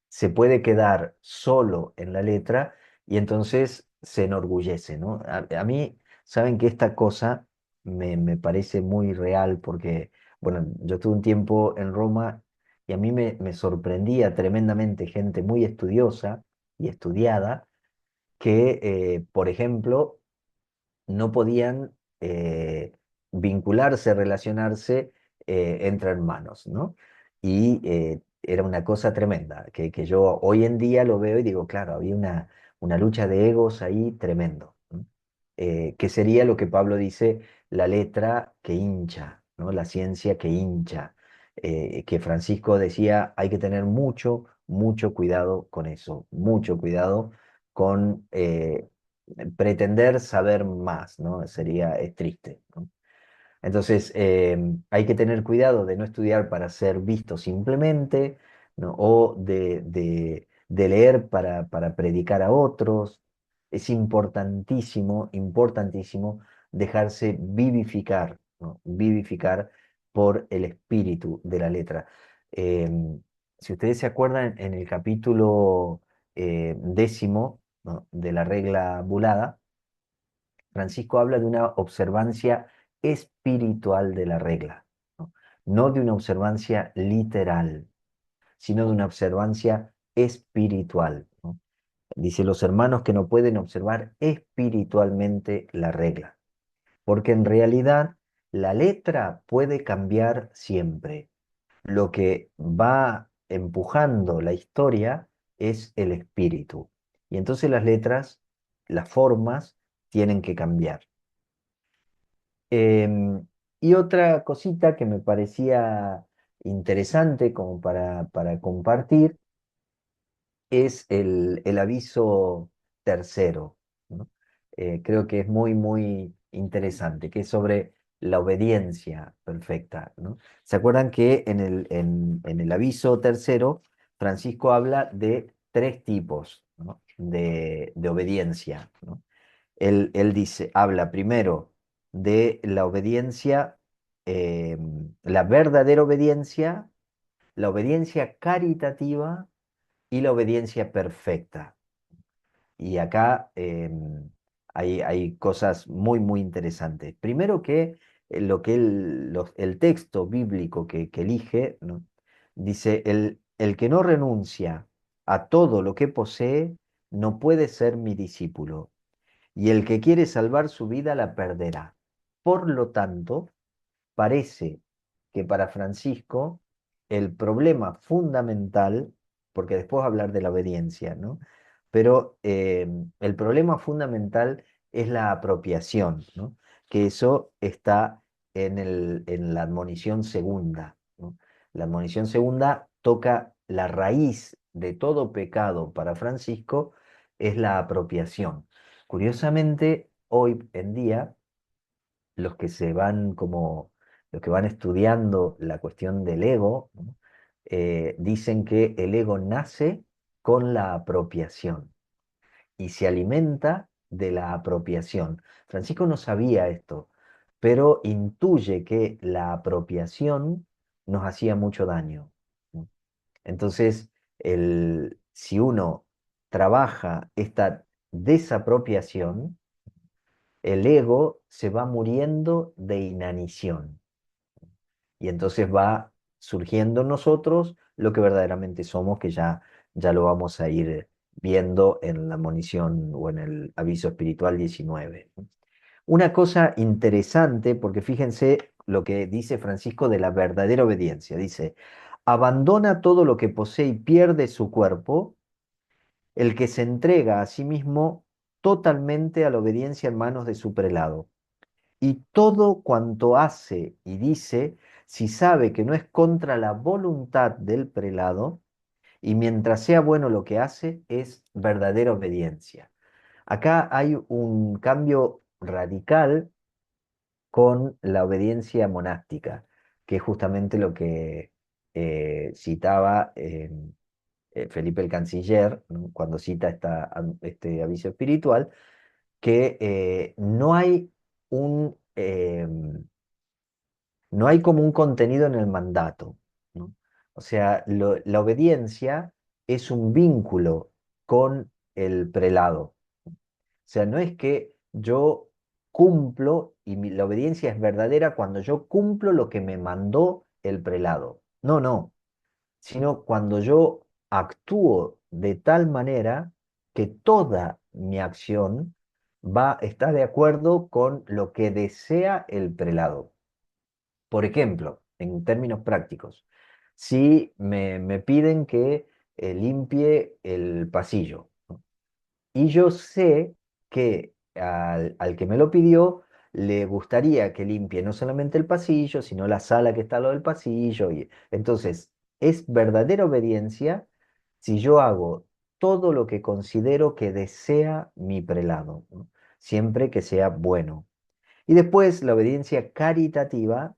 se puede quedar solo en la letra y entonces se enorgullece, ¿no? A mí, saben que esta cosa me parece muy real porque, bueno, yo estuve un tiempo en Roma y a mí me sorprendía tremendamente gente muy estudiosa y estudiada que, por ejemplo, no podían vincularse, relacionarse entre hermanos, ¿no? Y era una cosa tremenda, que yo hoy en día lo veo y digo, claro, había una lucha de egos ahí tremendo, ¿no? Que sería lo que Pablo dice, la letra que hincha, ¿no? La ciencia que hincha, que Francisco decía, hay que tener mucho, mucho cuidado con eso, mucho cuidado con pretender saber más, ¿no? Es triste, ¿no? Entonces, hay que tener cuidado de no estudiar para ser visto simplemente, ¿no? O de leer para predicar a otros. Es importantísimo, importantísimo dejarse vivificar, ¿no? Vivificar por el espíritu de la letra. Si ustedes se acuerdan, en el capítulo 10, ¿no? de la regla bulada, Francisco habla de una observancia espiritual de la regla, ¿no? No de una observancia literal, sino de una observancia espiritual, ¿no? Dice los hermanos que no pueden observar espiritualmente la regla, porque en realidad la letra puede cambiar siempre. Lo que va empujando la historia es el espíritu. Y entonces las letras, las formas, tienen que cambiar. Y otra cosita que me parecía interesante como para compartir es el aviso tercero, ¿no? Creo que es muy, muy interesante, que es sobre la obediencia perfecta, ¿no? ¿Se acuerdan que en el aviso tercero, Francisco habla de tres tipos, ¿no? de obediencia, ¿no? Él dice, habla primero de la obediencia, eh, la verdadera obediencia, la obediencia caritativa y la obediencia perfecta. Y acá hay cosas muy, muy interesantes. Primero que lo que el texto bíblico que elige, ¿no? Dice, el que no renuncia a todo lo que posee, no puede ser mi discípulo y el que quiere salvar su vida la perderá. Por lo tanto, parece que para Francisco el problema fundamental, porque después va a hablar de la obediencia, ¿no? Pero el problema fundamental es la apropiación, ¿no? Que eso está en la admonición segunda, ¿no? La admonición segunda toca la raíz de todo pecado para Francisco, es la apropiación. Curiosamente, hoy en día, los que se van como, los que van estudiando la cuestión del ego, ¿no? Dicen que el ego nace con la apropiación y se alimenta de la apropiación. Francisco no sabía esto, pero intuye que la apropiación nos hacía mucho daño, ¿no? Entonces, si uno trabaja esta desapropiación, el ego se va muriendo de inanición y entonces va surgiendo en nosotros lo que verdaderamente somos, que ya lo vamos a ir viendo en la monición o en el aviso espiritual 19. Una cosa interesante, porque fíjense lo que dice Francisco de la verdadera obediencia. Dice, abandona todo lo que posee y pierde su cuerpo, el que se entrega a sí mismo totalmente a la obediencia en manos de su prelado y todo cuanto hace y dice, si sabe que no es contra la voluntad del prelado, y mientras sea bueno lo que hace, es verdadera obediencia. Acá hay un cambio radical con la obediencia monástica, que es justamente lo que citaba Felipe el Canciller, ¿no? Cuando cita este aviso espiritual, que no hay un, no hay como un contenido en el mandato, ¿no? O sea, la obediencia es un vínculo con el prelado. O sea, no es que yo cumplo y la obediencia es verdadera cuando yo cumplo lo que me mandó el prelado. No, no, sino cuando yo actúo de tal manera que toda mi acción está de acuerdo con lo que desea el prelado. Por ejemplo, en términos prácticos, si me piden que limpie el pasillo, ¿no? Y yo sé que al que me lo pidió le gustaría que limpie no solamente el pasillo, sino la sala que está al lado del pasillo. Y entonces, es verdadera obediencia si yo hago todo lo que considero que desea mi prelado, ¿no? Siempre que sea bueno. Y después, la obediencia caritativa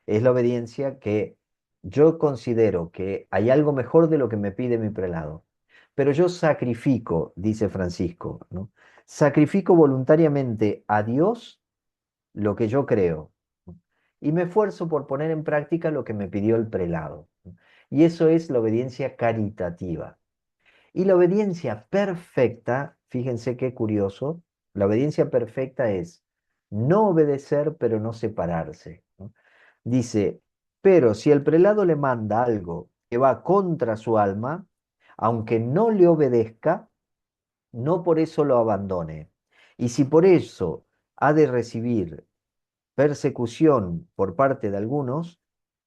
es la obediencia que yo considero que hay algo mejor de lo que me pide mi prelado. Pero yo sacrifico, dice Francisco, ¿no? Sacrifico voluntariamente a Dios lo que yo creo, ¿no? Y me esfuerzo por poner en práctica lo que me pidió el prelado, ¿no? Y eso es la obediencia caritativa. Y la obediencia perfecta, fíjense qué curioso, la obediencia perfecta es no obedecer pero no separarse, ¿no? Dice, pero si el prelado le manda algo que va contra su alma, aunque no le obedezca, no por eso lo abandone. Y si por eso ha de recibir persecución por parte de algunos,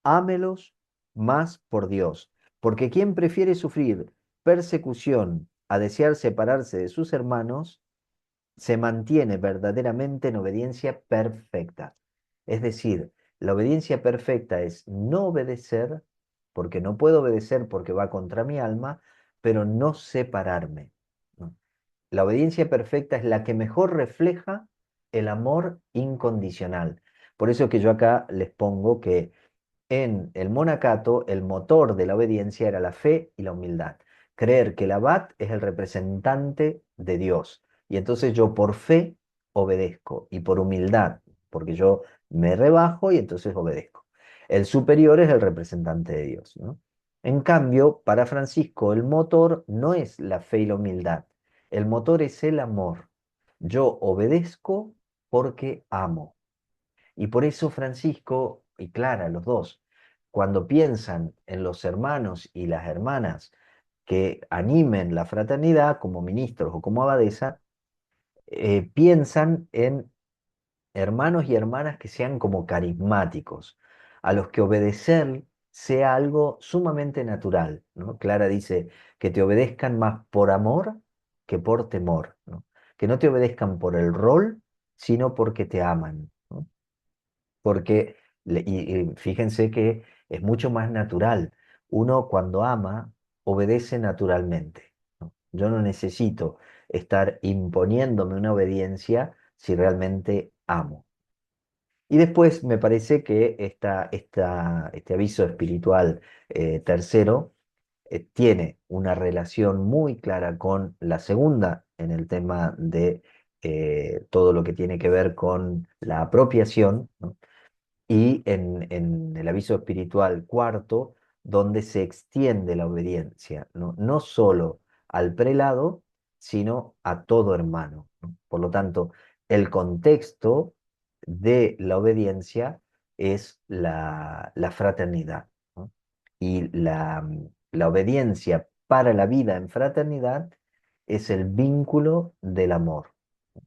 ámelos más por Dios. Porque quien prefiere sufrir persecución a desear separarse de sus hermanos, se mantiene verdaderamente en obediencia perfecta. Es decir, la obediencia perfecta es no obedecer, porque no puedo obedecer porque va contra mi alma, pero no separarme, ¿no? La obediencia perfecta es la que mejor refleja el amor incondicional. Por eso que yo acá les pongo que en el monacato, el motor de la obediencia era la fe y la humildad. Creer que el abad es el representante de Dios. Y entonces yo por fe obedezco y por humildad, porque yo me rebajo y entonces obedezco. El superior es el representante de Dios, ¿no? En cambio, para Francisco, el motor no es la fe y la humildad. El motor es el amor. Yo obedezco porque amo. Y por eso Francisco y Clara, los dos, cuando piensan en los hermanos y las hermanas que animen la fraternidad como ministros o como abadesa, piensan en hermanos y hermanas que sean como carismáticos, a los que obedecer sea algo sumamente natural, ¿no? Clara dice que te obedezcan más por amor que por temor, ¿no? Que no te obedezcan por el rol, sino porque te aman, ¿no? Porque, y fíjense que es mucho más natural. Uno cuando ama, obedece naturalmente, ¿no? Yo no necesito estar imponiéndome una obediencia si realmente amo. Y después me parece que este aviso espiritual tercero tiene una relación muy clara con la segunda en el tema de todo lo que tiene que ver con la apropiación, ¿no? Y en el aviso espiritual cuarto, donde se extiende la obediencia, ¿no? No solo al prelado, sino a todo hermano, ¿no? Por lo tanto, el contexto de la obediencia es la fraternidad, ¿no? Y la obediencia para la vida en fraternidad es el vínculo del amor. O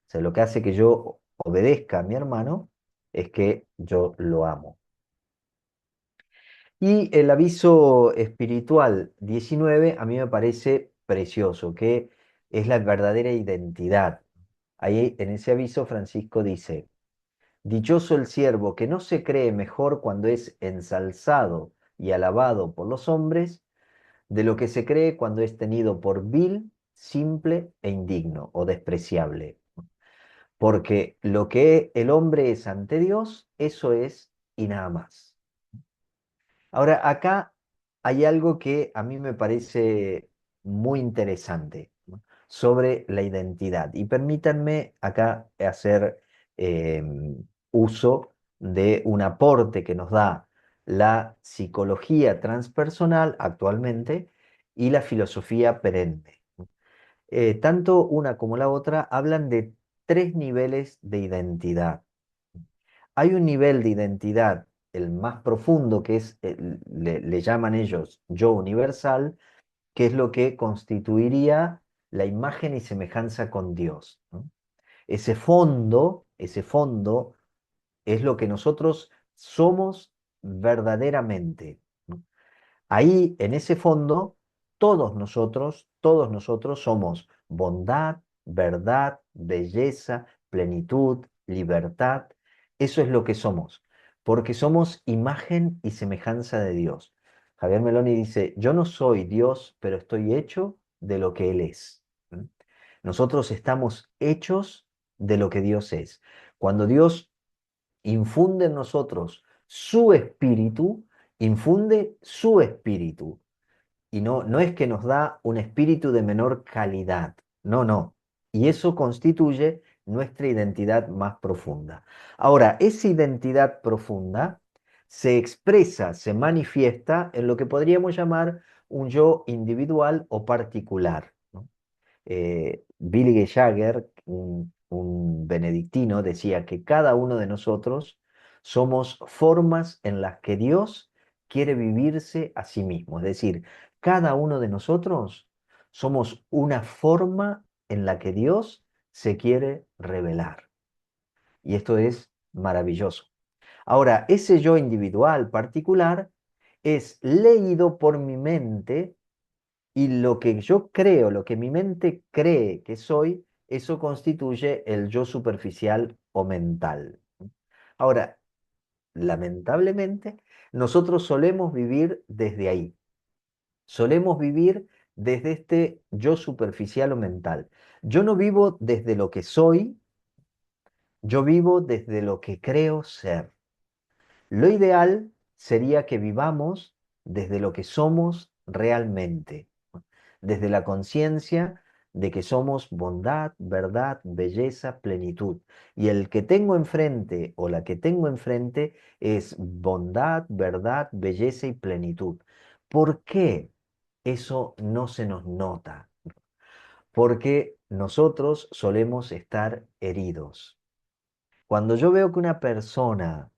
sea, lo que hace que yo obedezca a mi hermano es que yo lo amo. Y el aviso espiritual 19 a mí me parece precioso, que es la verdadera identidad. Ahí en ese aviso Francisco dice, dichoso el siervo que no se cree mejor cuando es ensalzado y alabado por los hombres, de lo que se cree cuando es tenido por vil, simple e indigno o despreciable. Porque lo que el hombre es ante Dios, eso es y nada más. Ahora, acá hay algo que a mí me parece muy interesante, ¿no? Sobre la identidad. Y permítanme acá hacer uso de un aporte que nos da la psicología transpersonal actualmente y la filosofía perenne. Tanto una como la otra hablan de tres niveles de identidad. Hay un nivel de identidad, el más profundo, que es, le llaman ellos yo universal, que es lo que constituiría la imagen y semejanza con Dios, ¿no? Ese fondo es lo que nosotros somos verdaderamente, ¿no? Ahí, en ese fondo, todos nosotros somos bondad, verdad, belleza, plenitud, libertad. Eso es lo que somos, porque somos imagen y semejanza de Dios. Javier Meloni dice, yo no soy Dios, pero estoy hecho de lo que Él es. ¿Mm? Nosotros estamos hechos de lo que Dios es. Cuando Dios infunde en nosotros su espíritu, infunde su espíritu. Y no es que nos da un espíritu de menor calidad, no, no. Y eso constituye nuestra identidad más profunda. Ahora, esa identidad profunda se expresa, se manifiesta en lo que podríamos llamar un yo individual o particular, ¿no? Billy Jagger, un benedictino, decía que cada uno de nosotros somos formas en las que Dios quiere vivirse a sí mismo. Es decir, cada uno de nosotros somos una forma en la que Dios se quiere revelar. Y esto es maravilloso. Ahora, ese yo individual particular es leído por mi mente y lo que yo creo, lo que mi mente cree que soy, eso constituye el yo superficial o mental. Ahora, lamentablemente, nosotros solemos vivir desde ahí. Solemos vivir desde este yo superficial o mental. Yo no vivo desde lo que soy, yo vivo desde lo que creo ser. Lo ideal sería que vivamos desde lo que somos realmente, ¿no? Desde la conciencia de que somos bondad, verdad, belleza, plenitud. Y el que tengo enfrente o la que tengo enfrente es bondad, verdad, belleza y plenitud. ¿Por qué eso no se nos nota? Porque nosotros solemos estar heridos. Cuando yo veo que una persona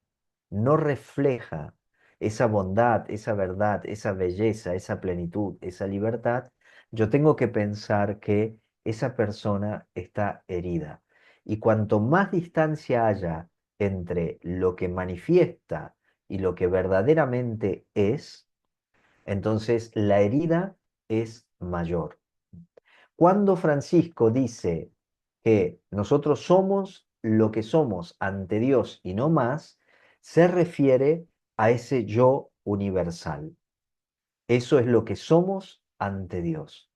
no refleja esa bondad, esa verdad, esa belleza, esa plenitud, esa libertad, yo tengo que pensar que esa persona está herida. Y cuanto más distancia haya entre lo que manifiesta y lo que verdaderamente es, entonces la herida es mayor. Cuando Francisco dice que nosotros somos lo que somos ante Dios y no más, se refiere a ese yo universal. Eso es lo que somos ante Dios.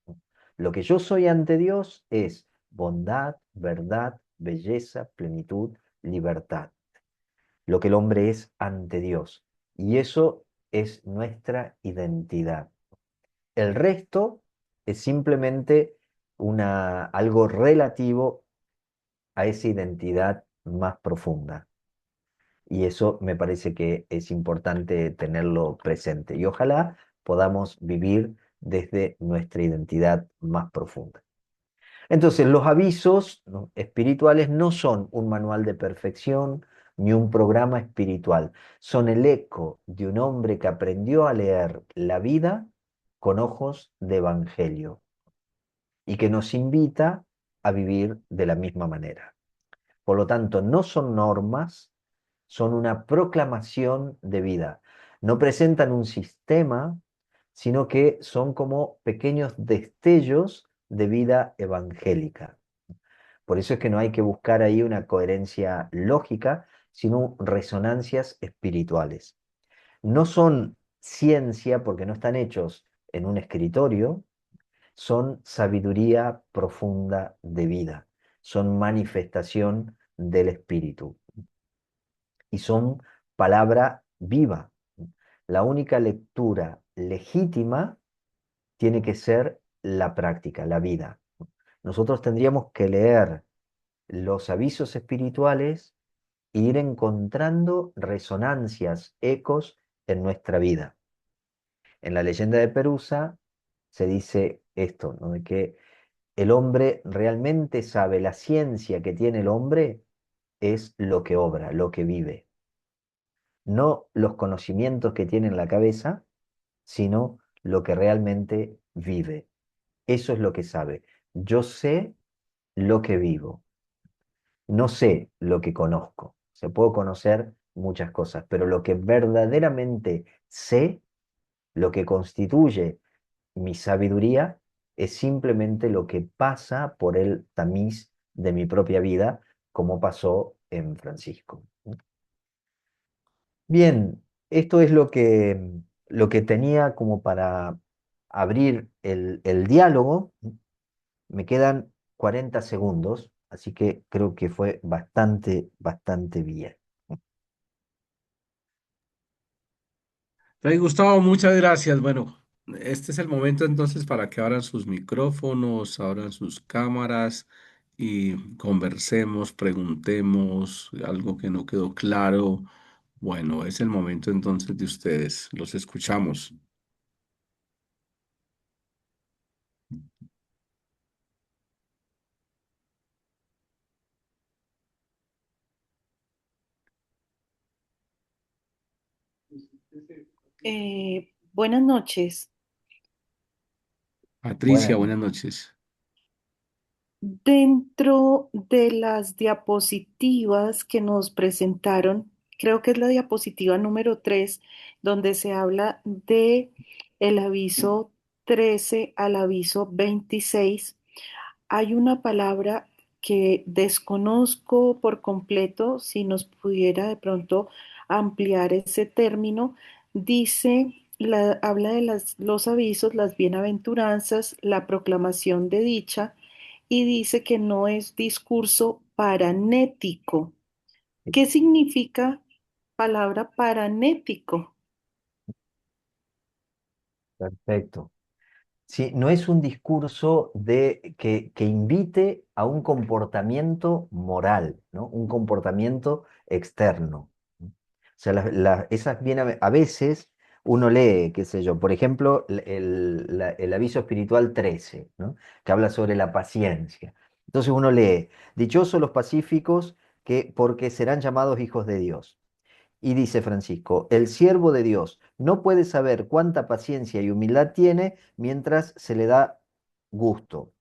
Lo que yo soy ante Dios es bondad, verdad, belleza, plenitud, libertad. Lo que el hombre es ante Dios. Y eso es nuestra identidad. El resto es simplemente algo relativo a esa identidad más profunda. Y eso me parece que es importante tenerlo presente. Y ojalá podamos vivir desde nuestra identidad más profunda. Entonces, los avisos, ¿no?, espirituales no son un manual de perfección ni un programa espiritual. Son el eco de un hombre que aprendió a leer la vida con ojos de evangelio y que nos invita a vivir de la misma manera. Por lo tanto, no son normas, son una proclamación de vida. No presentan un sistema, sino que son como pequeños destellos de vida evangélica. Por eso es que no hay que buscar ahí una coherencia lógica, sino resonancias espirituales. No son ciencia porque no están hechos en un escritorio, son sabiduría profunda de vida, son manifestación del espíritu y son palabra viva. La única lectura legítima tiene que ser la práctica, la vida. Nosotros tendríamos que leer los avisos espirituales e ir encontrando resonancias, ecos en nuestra vida. En la leyenda de Perusa se dice esto, ¿no? De que el hombre realmente sabe, la ciencia que tiene el hombre es lo que obra, lo que vive, no los conocimientos que tiene en la cabeza, sino lo que realmente vive. Eso es lo que sabe. Yo sé lo que vivo, no sé lo que conozco. Se puedo conocer muchas cosas, pero lo que verdaderamente sé, lo que constituye mi sabiduría, es simplemente lo que pasa por el tamiz de mi propia vida, como pasó en Francisco. Bien, esto es lo que tenía como para abrir el diálogo. Me quedan 40 segundos, así que creo que fue bastante, bastante bien. Fray Gustavo, muchas gracias. Bueno, este es el momento entonces para que abran sus micrófonos, abran sus cámaras y conversemos, preguntemos algo que no quedó claro. Bueno, es el momento entonces de ustedes. Los escuchamos. Buenas noches. Patricia, Buenas buenas noches. noches. Dentro de las diapositivas que nos presentaron, creo que es la diapositiva número 3, donde se habla de el aviso 13 al aviso 26. Hay una palabra que desconozco por completo, si nos pudiera de pronto ampliar ese término. Dice, habla de los avisos, las bienaventuranzas, la proclamación de dicha y dice que no es discurso paranético. ¿Qué significa palabra paranético? Perfecto. Sí, no es un discurso que invite a un comportamiento moral, ¿no? Un comportamiento externo. ¿No? O sea, a veces uno lee, qué sé yo, por ejemplo, el aviso espiritual 13, ¿no? Que habla sobre la paciencia. Entonces uno lee, dichosos los pacíficos que porque serán llamados hijos de Dios. Y dice Francisco, el siervo de Dios no puede saber cuánta paciencia y humildad tiene mientras se le da gusto.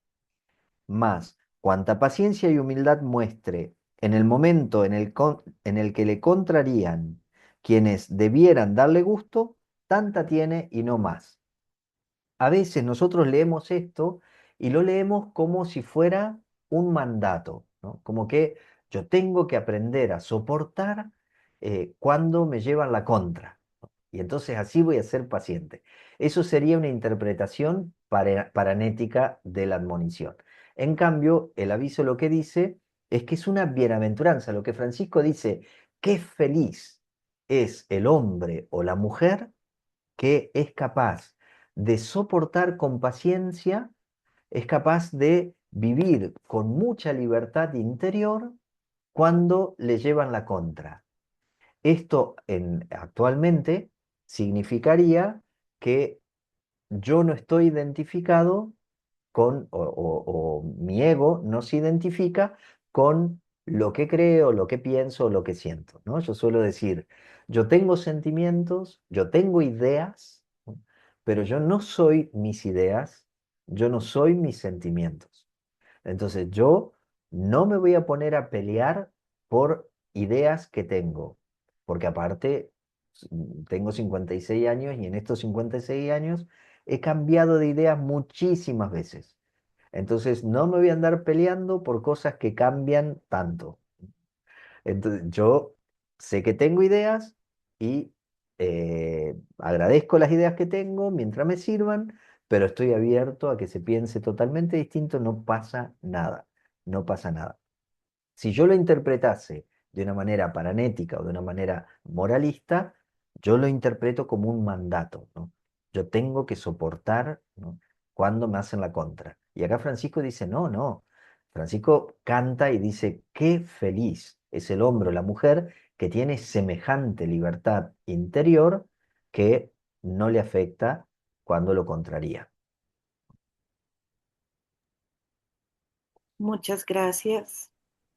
Más, cuánta paciencia y humildad muestre en el momento en el que le contrarían quienes debieran darle gusto, tanta tiene y no más. A veces nosotros leemos esto y lo leemos como si fuera un mandato, ¿no? Como que yo tengo que aprender a soportar cuando me llevan la contra, ¿no? Y entonces así voy a ser paciente. Eso sería una interpretación paranética de la admonición. En cambio, el aviso lo que dice es que es una bienaventuranza. Lo que Francisco dice, qué feliz es el hombre o la mujer que es capaz de soportar con paciencia, es capaz de vivir con mucha libertad interior cuando le llevan la contra. Esto actualmente significaría que yo no estoy identificado o mi ego no se identifica con lo que creo, lo que pienso, lo que siento, ¿no? Yo suelo decir, yo tengo sentimientos, yo tengo ideas, ¿no? Pero yo no soy mis ideas, yo no soy mis sentimientos. Entonces yo no me voy a poner a pelear por ideas que tengo, porque aparte tengo 56 años y en estos 56 años he cambiado de ideas muchísimas veces. Entonces no me voy a andar peleando por cosas que cambian tanto. Entonces, yo sé que tengo ideas y agradezco las ideas que tengo mientras me sirvan, pero estoy abierto a que se piense totalmente distinto, no pasa nada, no pasa nada. Si yo lo interpretase de una manera paranética o de una manera moralista, yo lo interpreto como un mandato, ¿no? Yo tengo que soportar, ¿no? Cuando me hacen la contra. Y acá Francisco dice, no, no. Francisco canta y dice, qué feliz Es el hombre o la mujer que tiene semejante libertad interior que no le afecta cuando lo contraría. Muchas gracias.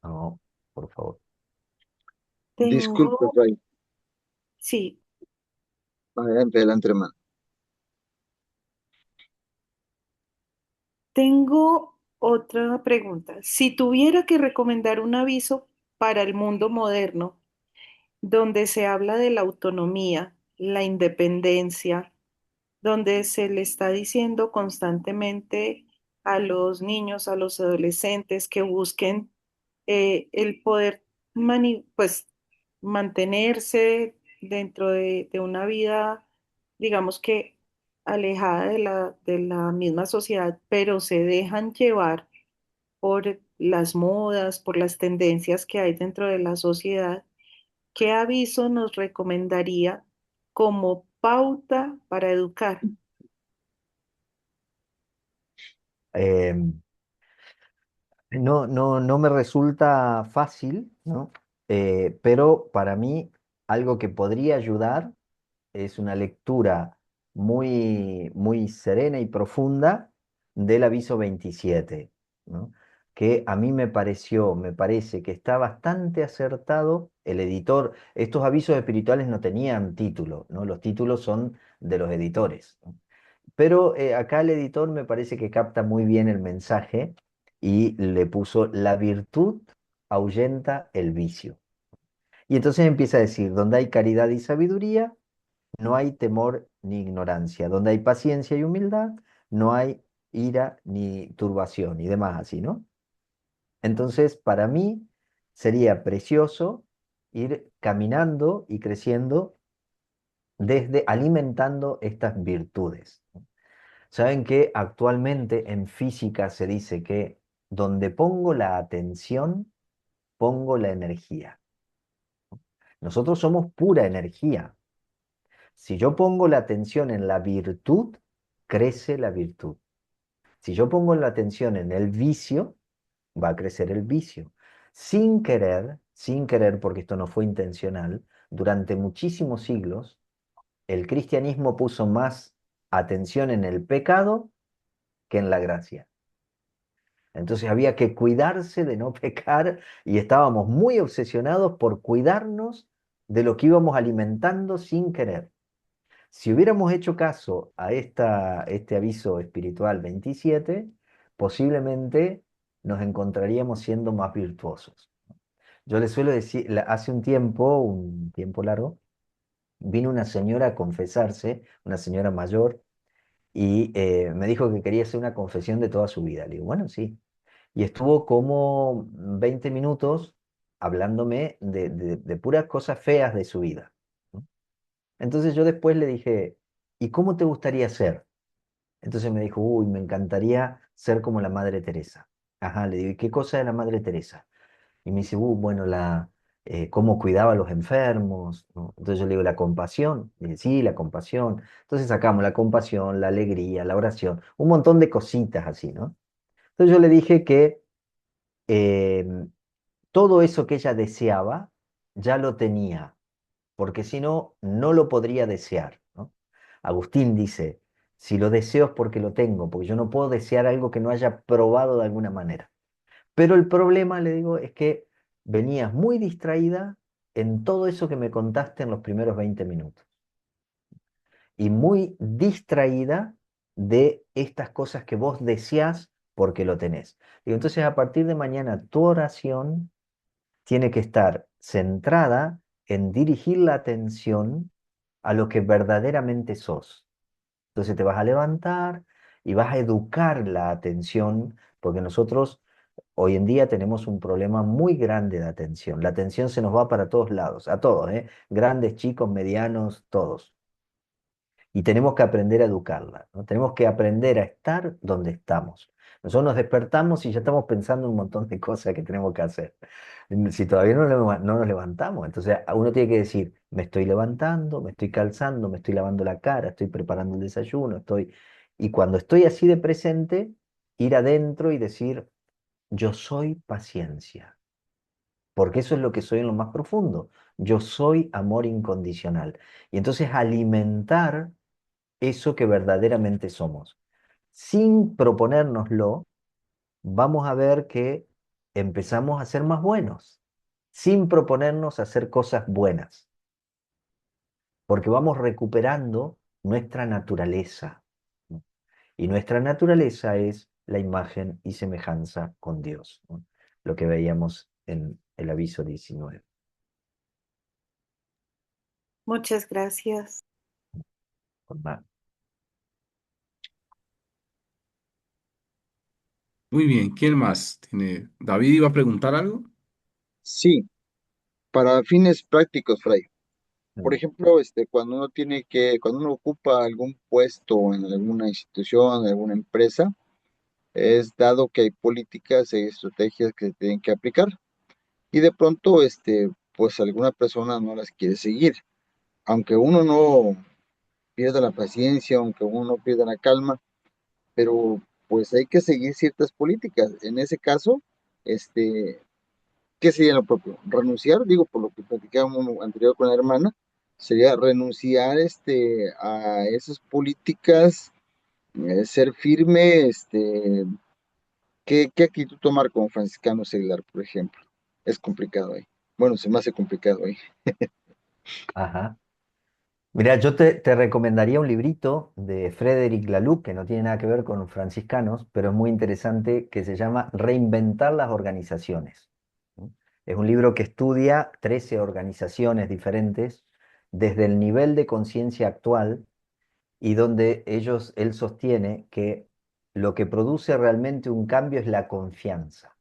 No, por favor. Tengo, Disculpe, Fray. sí, Adelante, hermano. tengo otra pregunta. Si tuviera que recomendar un aviso para el mundo moderno, donde se habla de la autonomía, la independencia, donde se le está diciendo constantemente a los niños, a los adolescentes que busquen el poder pues, mantenerse dentro de una vida, digamos que alejada de la misma sociedad, pero se dejan llevar por las modas, por las tendencias que hay dentro de la sociedad. ¿Qué aviso nos recomendaría como pauta para educar? Em, no me resulta fácil, ¿no? Pero para mí algo que podría ayudar es una lectura muy serena y profunda del aviso 27, ¿no? Que a mí me parece que está bastante acertado el editor. Estos avisos espirituales no tenían título, ¿no? Los títulos son de los editores, ¿no? Pero acá el editor me parece que capta muy bien el mensaje y le puso: la virtud ahuyenta el vicio. Y entonces empieza a decir: donde hay caridad y sabiduría, no hay temor ni ignorancia. Donde hay paciencia y humildad, no hay ira ni turbación y demás así, ¿no? Entonces, para mí sería precioso ir caminando y creciendo desde alimentando estas virtudes. Saben que actualmente en física se dice que donde pongo la atención, pongo la energía. Nosotros somos pura energía. Si yo pongo la atención en la virtud, crece la virtud. Si yo pongo la atención en el vicio, va a crecer el vicio. Sin querer, porque esto no fue intencional, durante muchísimos siglos, el cristianismo puso más atención en el pecado que en la gracia. Entonces había que cuidarse de no pecar y estábamos muy obsesionados por cuidarnos de lo que íbamos alimentando sin querer. Si hubiéramos hecho caso a este aviso espiritual 27, posiblemente nos encontraríamos siendo más virtuosos. Yo les suelo decir, hace un tiempo largo, vino una señora a confesarse, una señora mayor, y me dijo que quería hacer una confesión de toda su vida. Le digo, bueno, sí. Y estuvo como 20 minutos hablándome de puras cosas feas de su vida, ¿no? Entonces yo después le dije: ¿y cómo te gustaría ser? Entonces me dijo: uy, me encantaría ser como la Madre Teresa. Ajá, le digo: ¿y qué cosa es la Madre Teresa? Y me dice: bueno, cómo cuidaba a los enfermos, ¿no? Entonces yo le digo: la compasión. Y dice: sí, la compasión. Entonces sacamos la compasión, la alegría, la oración, un montón de cositas así, ¿no? Entonces yo le dije que eh, todo eso que ella deseaba ya lo tenía, porque si no, no lo podría desear, ¿no? Agustín dice: si lo deseo es porque lo tengo, porque yo no puedo desear algo que no haya probado de alguna manera. Pero el problema, le digo, es que venías muy distraída en todo eso que me contaste en los primeros 20 minutos y muy distraída de estas cosas que vos deseás porque lo tenés. Digo, entonces a partir de mañana tu oración tiene que estar centrada en dirigir la atención a lo que verdaderamente sos. Entonces te vas a levantar y vas a educar la atención, porque nosotros hoy en día tenemos un problema muy grande de atención. La atención se nos va para todos lados, a todos, ¿eh? Grandes, chicos, medianos, todos. Y tenemos que aprender a educarla, ¿no? Tenemos que aprender a estar donde estamos. Nosotros nos despertamos y ya estamos pensando en un montón de cosas que tenemos que hacer. Si todavía no nos levantamos, entonces uno tiene que decir: me estoy levantando, me estoy calzando, me estoy lavando la cara, estoy preparando el desayuno, estoy... Y cuando estoy así de presente, ir adentro y decir: yo soy paciencia. porque eso es lo que soy en lo más profundo. Yo soy amor incondicional. Y entonces alimentar eso que verdaderamente somos. Sin proponérnoslo, vamos a ver que empezamos a ser más buenos, sin proponernos hacer cosas buenas, porque vamos recuperando nuestra naturaleza, ¿no? Y nuestra naturaleza es la imagen y semejanza con Dios, ¿no? Lo que veíamos en el aviso 19. Muchas gracias. Con más. Muy bien, ¿quién más tiene? ¿David iba a preguntar algo? Sí, para fines prácticos, Fray. Por Mm. ejemplo, cuando uno ocupa algún puesto en alguna institución, en alguna empresa, es dado que hay políticas y estrategias que se tienen que aplicar. Y de pronto, pues alguna persona no las quiere seguir. Aunque uno no pierda la paciencia, aunque uno no pierda la calma, pero pues hay que seguir ciertas políticas. En ese caso, este, ¿qué sería lo propio? Renunciar, digo, por lo que platicábamos anterior con la hermana, sería renunciar a esas políticas, ser firme, ¿qué actitud tomar como franciscano seglar, por ejemplo? Es complicado ahí. Bueno, se me hace complicado ahí. Ajá. Mira, yo te recomendaría un librito de Frédéric Laloux, que no tiene nada que ver con franciscanos, pero es muy interesante, que se llama Reinventar las organizaciones. ¿Mm? Es un libro que estudia 13 organizaciones diferentes desde el nivel de conciencia actual y donde él sostiene que lo que produce realmente un cambio es la confianza,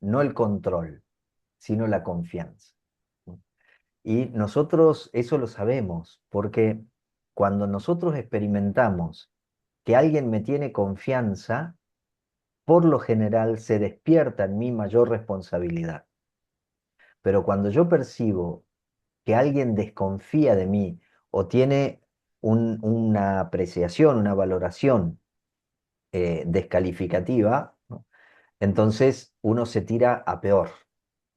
no el control, sino la confianza. Y nosotros eso lo sabemos, porque cuando nosotros experimentamos que alguien me tiene confianza, por lo general se despierta en mí mayor responsabilidad. Pero cuando yo percibo que alguien desconfía de mí o tiene una apreciación, una valoración descalificativa, ¿no? Entonces uno se tira a peor,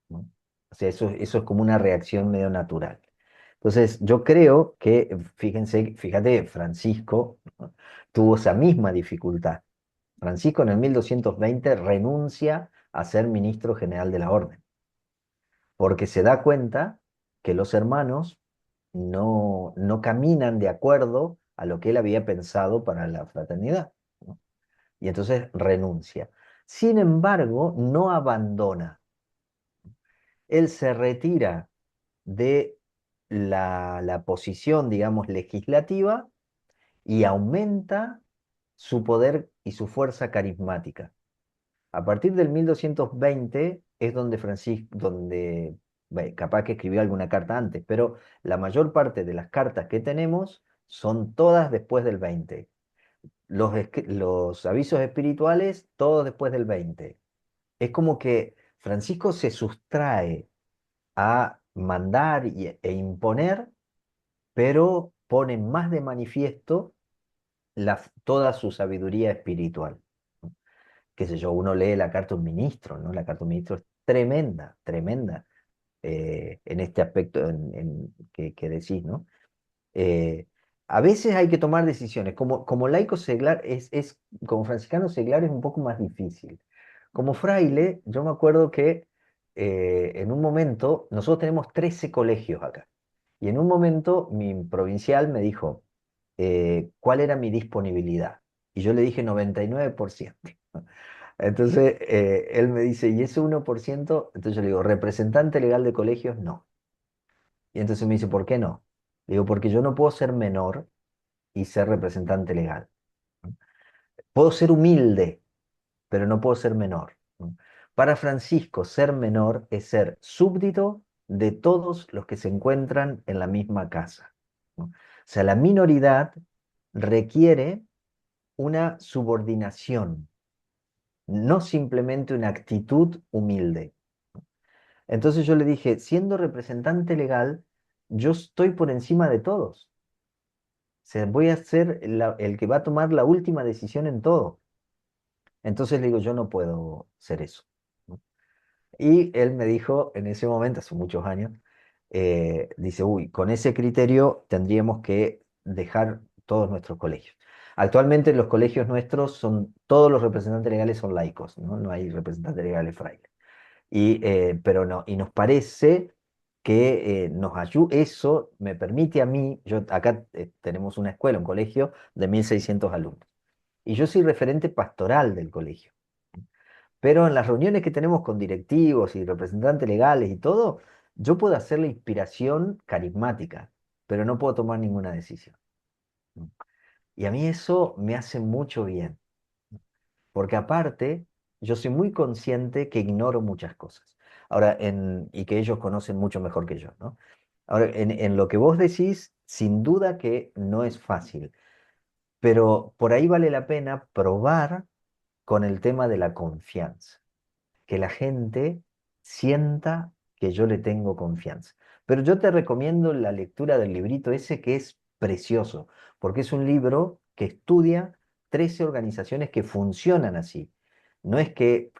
¿no? O sea, eso es como una reacción medio natural. Entonces, yo creo que, fíjate, Francisco, ¿no?, tuvo esa misma dificultad. Francisco en el 1220 renuncia a ser ministro general de la orden, porque se da cuenta que los hermanos no caminan de acuerdo a lo que él había pensado para la fraternidad, ¿no? Y entonces renuncia. Sin embargo, no abandona. Él se retira de la posición, digamos, legislativa y aumenta su poder y su fuerza carismática. A partir del 1220 es donde capaz que escribió alguna carta antes, pero la mayor parte de las cartas que tenemos son todas después del 20. Los avisos espirituales, todos después del 20. Es como que Francisco se sustrae a mandar e imponer, pero pone más de manifiesto toda su sabiduría espiritual. ¿No? Qué sé yo, uno lee la carta de un ministro, ¿no? La carta de un ministro es tremenda, tremenda, en este aspecto que decís, ¿no? Eh, a veces hay que tomar decisiones. Como laico seglar, como franciscano seglar es un poco más difícil. Como fraile, yo me acuerdo que en un momento, nosotros tenemos 13 colegios acá, y en un momento mi provincial me dijo cuál era mi disponibilidad. Y yo le dije 99%. Entonces él me dice, ¿y ese 1%? Entonces yo le digo, representante legal de colegios, no. Y entonces me dice, ¿por qué no? Le digo, porque yo no puedo ser menor y ser representante legal. Puedo ser humilde, pero no puedo ser menor, ¿no? Para Francisco, ser menor es ser súbdito de todos los que se encuentran en la misma casa, ¿no? O sea, la minoridad requiere una subordinación, no simplemente una actitud humilde. Entonces yo le dije, siendo representante legal, yo estoy por encima de todos. O sea, voy a ser el que va a tomar la última decisión en todo. Entonces le digo, yo no puedo ser eso, ¿no? Y él me dijo en ese momento, hace muchos años, dice, uy, con ese criterio tendríamos que dejar todos nuestros colegios. Actualmente los colegios nuestros son, todos los representantes legales son laicos, ¿no? No hay representantes legales frailes. Pero no, y nos parece que eso me permite a mí, yo acá tenemos una escuela, un colegio de 1.600 alumnos, y yo soy referente pastoral del colegio. Pero en las reuniones que tenemos con directivos y representantes legales y todo, yo puedo hacer la inspiración carismática, pero no puedo tomar ninguna decisión. Y a mí eso me hace mucho bien, porque aparte, yo soy muy consciente que ignoro muchas cosas. Ahora, y que ellos conocen mucho mejor que yo, ¿no? Ahora, en lo que vos decís, sin duda que no es fácil, pero por ahí vale la pena probar con el tema de la confianza, que la gente sienta que yo le tengo confianza. Pero yo te recomiendo la lectura del librito ese que es precioso, porque es un libro que estudia 13 organizaciones que funcionan así. No es que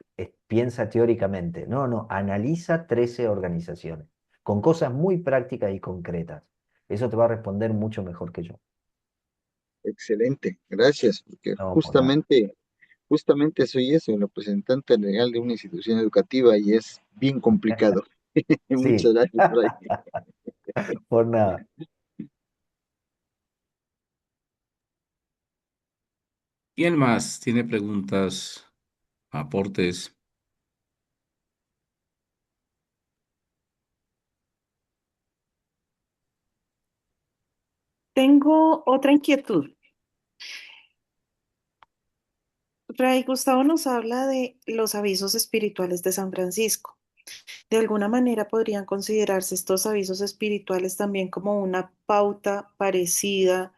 piensa teóricamente, no, no, analiza 13 organizaciones con cosas muy prácticas y concretas. Eso te va a responder mucho mejor que yo. Excelente, gracias, porque No, por nada. justamente soy eso, el representante legal de una institución educativa y es bien complicado. Sí, Muchas gracias, Fray. por nada. ¿Quién más tiene preguntas, aportes? Tengo otra inquietud. Fray Gustavo nos habla de los avisos espirituales de San Francisco. De alguna manera podrían considerarse estos avisos espirituales también como una pauta parecida,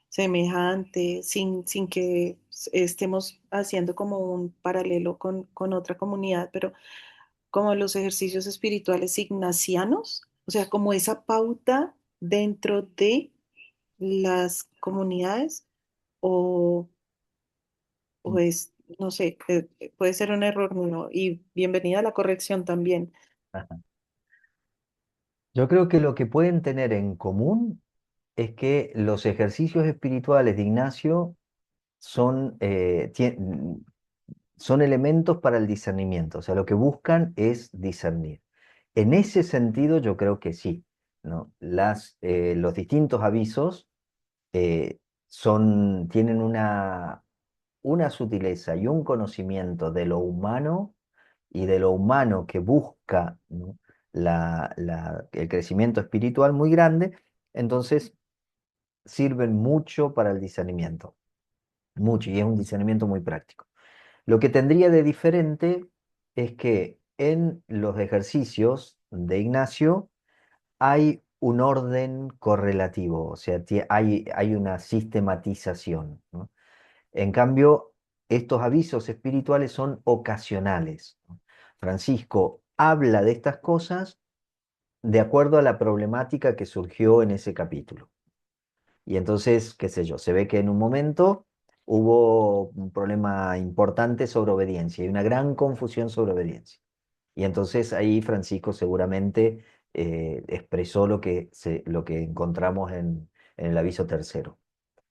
semejante, sin que estemos haciendo como un paralelo con otra comunidad, pero como los ejercicios espirituales ignacianos, o sea, como esa pauta dentro de las comunidades o, o es, no sé, puede ser un error mío y bienvenida a la corrección también. Yo creo que lo que pueden tener en común es que los ejercicios espirituales de Ignacio son elementos para el discernimiento, o sea, lo que buscan es discernir. En ese sentido, yo creo que sí, ¿no? Los distintos avisos eh, tienen una sutileza y un conocimiento de lo humano y de lo humano que busca, ¿no? El crecimiento espiritual muy grande, entonces sirven mucho para el discernimiento, mucho, y es un discernimiento muy práctico. Lo que tendría de diferente es que en los ejercicios de Ignacio hay un orden correlativo, o sea, hay una sistematización, ¿no? En cambio, estos avisos espirituales son ocasionales, ¿no? Francisco habla de estas cosas de acuerdo a la problemática que surgió en ese capítulo. Y entonces, qué sé yo, se ve que en un momento hubo un problema importante sobre obediencia y una gran confusión sobre obediencia. Y entonces ahí Francisco seguramente expresó lo que encontramos en el aviso tercero.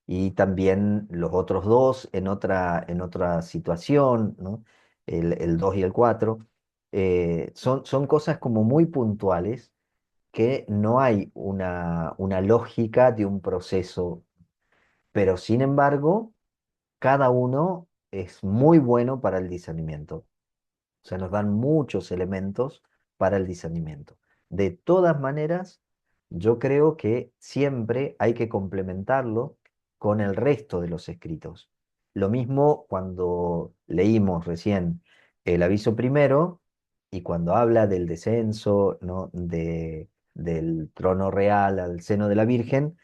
Y también los otros dos en otra situación, ¿no? El 2 y el 4 son cosas como muy puntuales que no hay una lógica de un proceso, pero sin embargo, cada uno es muy bueno para el discernimiento. O sea, nos dan muchos elementos para el discernimiento. De todas maneras, yo creo que siempre hay que complementarlo con el resto de los escritos. Lo mismo cuando leímos recién el aviso primero y cuando habla del descenso, ¿no? Del trono real al seno de la Virgen,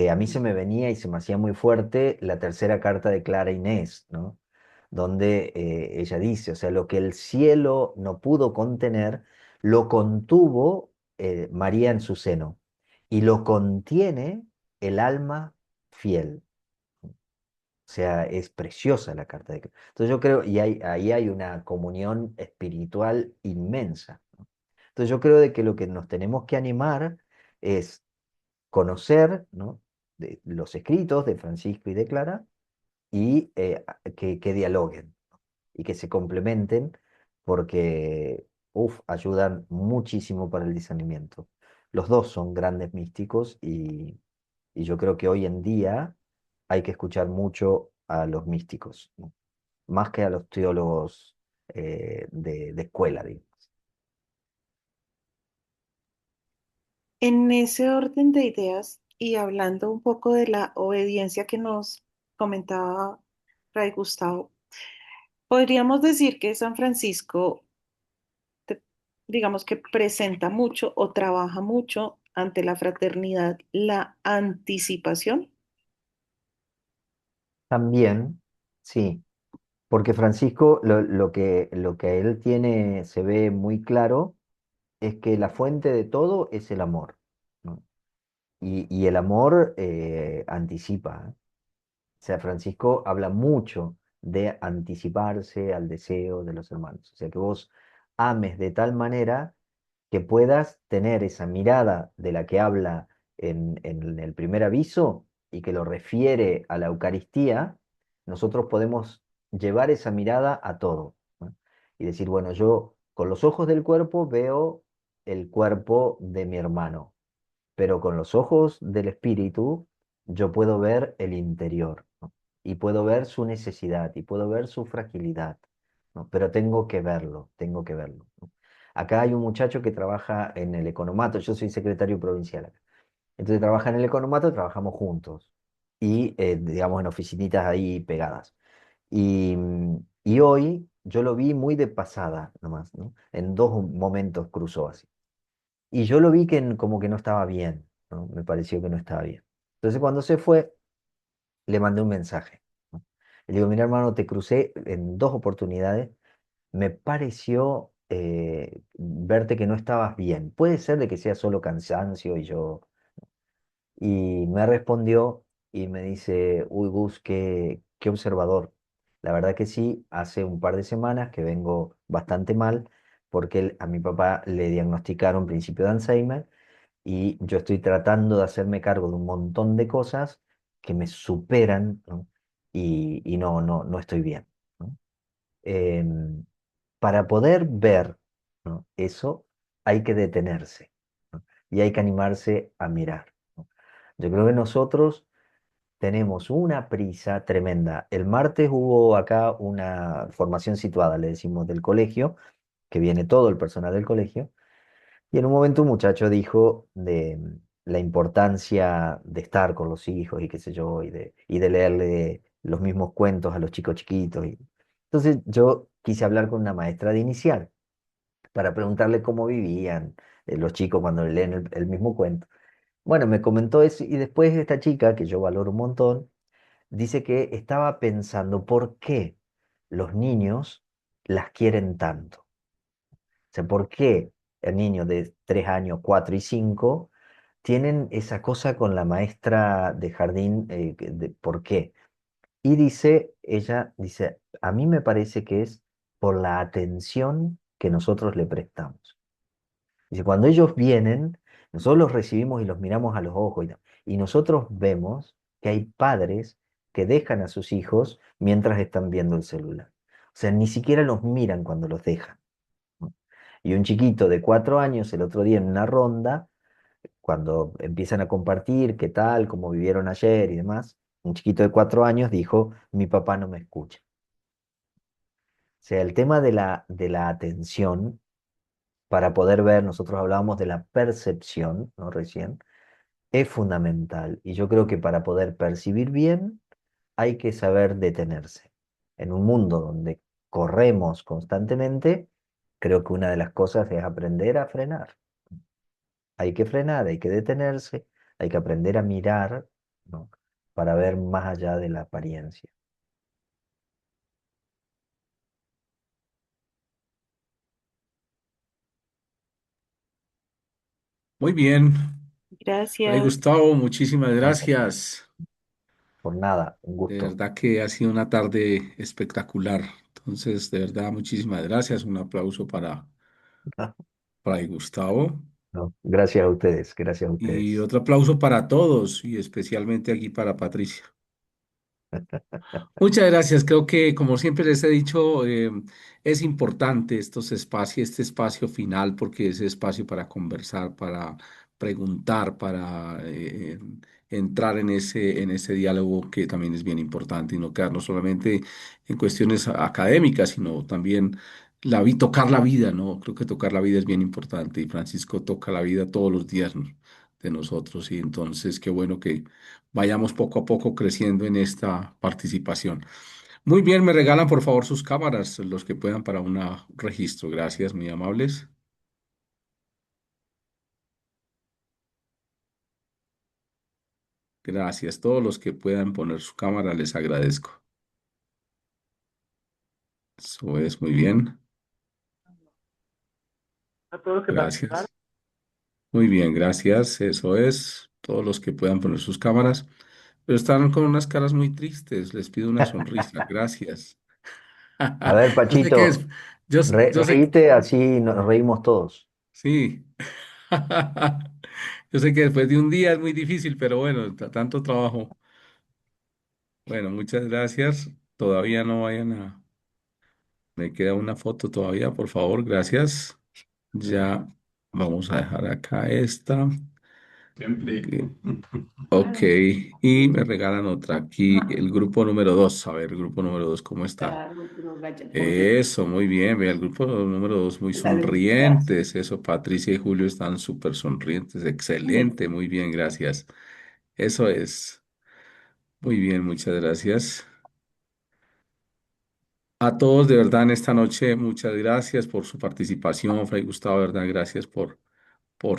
a mí se me venía y se me hacía muy fuerte la tercera carta de Clara Inés, ¿no? Donde ella dice, o sea, lo que el cielo no pudo contener, lo contuvo María en su seno y lo contiene el alma fiel. O sea, es preciosa la carta de Cristo. Entonces yo creo, y ahí hay una comunión espiritual inmensa, ¿no? Entonces yo creo de que lo que nos tenemos que animar es conocer, ¿no? Los escritos de Francisco y de Clara y que dialoguen, ¿no? Y que se complementen porque ayudan muchísimo para el discernimiento. Los dos son grandes místicos y yo creo que hoy en día hay que escuchar mucho a los místicos, ¿no? Más que a los teólogos de escuela, digamos. En ese orden de ideas y hablando un poco de la obediencia que nos comentaba Fray Gustavo, podríamos decir que San Francisco, te- digamos que presenta mucho o trabaja mucho ante la fraternidad la anticipación. También, sí, porque Francisco lo que él tiene, se ve muy claro, es que la fuente de todo es el amor, ¿no? Y el amor anticipa, ¿eh? O sea, Francisco habla mucho de anticiparse al deseo de los hermanos. O sea, que vos ames de tal manera que puedas tener esa mirada de la que habla en el primer aviso y que lo refiere a la Eucaristía, nosotros podemos llevar esa mirada a todo, ¿no? Y decir, bueno, yo con los ojos del cuerpo veo el cuerpo de mi hermano, pero con los ojos del espíritu yo puedo ver el interior, ¿no? Y puedo ver su necesidad y puedo ver su fragilidad, ¿no? Pero tengo que verlo, ¿no? Acá hay un muchacho que trabaja en el economato, yo soy secretario provincial acá. Entonces trabaja en el economato, trabajamos juntos y digamos en oficinitas ahí pegadas. Y hoy yo lo vi muy de pasada nomás, ¿no? En dos momentos cruzó así. Y yo lo vi que como que no estaba bien, ¿no? Me pareció que no estaba bien. Entonces cuando se fue, le mandé un mensaje, ¿no? Le digo, mira hermano, te crucé en dos oportunidades, me pareció verte que no estabas bien. Puede ser de que sea solo cansancio y yo... Y me respondió y me dice, uy Gus, qué observador. La verdad que sí, hace un par de semanas que vengo bastante mal porque a mi papá le diagnosticaron principio de Alzheimer y yo estoy tratando de hacerme cargo de un montón de cosas que me superan, ¿no? Y no estoy bien, ¿no? Em, para poder ver, ¿no? Eso hay que detenerse, ¿no? Y hay que animarse a mirar, ¿no? Yo creo que nosotros tenemos una prisa tremenda. El martes hubo acá una formación situada, le decimos, del colegio, que viene todo el personal del colegio. Y en un momento un muchacho dijo de la importancia de estar con los hijos y qué sé yo, y de leerle los mismos cuentos a los chicos chiquitos. Entonces yo quise hablar con una maestra de inicial para preguntarle cómo vivían los chicos cuando leen el mismo cuento. Bueno, me comentó eso y después esta chica, que yo valoro un montón, dice que estaba pensando por qué los niños las quieren tanto. O sea, ¿por qué el niño de 3 años, 4 y 5 tienen esa cosa con la maestra de jardín? ¿Por qué? Y ella dice, a mí me parece que es por la atención que nosotros le prestamos. Dice, cuando ellos vienen, nosotros los recibimos y los miramos a los ojos y nosotros vemos que hay padres que dejan a sus hijos mientras están viendo el celular. O sea, ni siquiera los miran cuando los dejan, ¿no? Y un chiquito de 4 años, el otro día en una ronda, cuando empiezan a compartir qué tal, cómo vivieron ayer y demás, un chiquito de 4 años dijo, mi papá no me escucha. O sea, el tema de la atención, para poder ver, nosotros hablábamos de la percepción, ¿no? Recién, es fundamental. Y yo creo que para poder percibir bien, hay que saber detenerse. En un mundo donde corremos constantemente, creo que una de las cosas es aprender a frenar. Hay que frenar, hay que detenerse, hay que aprender a mirar, ¿no? Para ver más allá de la apariencia. Muy bien. Fray Gracias. Gustavo, muchísimas Gracias. gracias. Por nada, un De gusto. verdad que ha sido una tarde espectacular. Entonces, de verdad, muchísimas gracias. Un aplauso para Gustavo No, gracias a ustedes, gracias a y ustedes. otro aplauso para todos y especialmente aquí para Patricia. Muchas gracias. Creo que, como siempre les he dicho, es importante estos espacios, este espacio final, porque es espacio para conversar, para preguntar, para entrar en ese diálogo que también es bien importante y no quedarnos solamente en cuestiones académicas, sino también tocar la vida, ¿no? Creo que tocar la vida es bien importante y Francisco toca la vida todos los días, ¿no? De nosotros y entonces qué bueno que vayamos poco a poco creciendo en esta participación. Muy bien, me regalan por favor sus cámaras, los que puedan para un registro. Gracias, muy amables. Gracias, todos los que puedan poner su cámara, les agradezco. Eso es muy bien. Gracias. Muy bien, gracias. Eso es. Todos los que puedan poner sus cámaras. Pero están con unas caras muy tristes. Les pido una sonrisa. Gracias. A ver, Yo sé que es, Pachito, yo sé que, reíte, así nos reímos todos. sí. Yo sé que después de un día es muy difícil, pero bueno, tanto trabajo. Bueno, muchas gracias. Todavía no vayan a... Me queda una foto todavía, por favor, gracias. Ya vamos a dejar acá esta. Siempre. Ok, y me regalan otra aquí, el grupo número 2. A ver, el grupo número 2, ¿cómo está? Eso, muy bien. Vea, el grupo número 2 muy sonrientes. Eso, Patricia y Julio están súper sonrientes. Excelente, muy bien, gracias. Eso es. Muy bien, muchas gracias. A todos, de verdad, en esta noche, muchas gracias por su participación, Fray Gustavo, de verdad, gracias por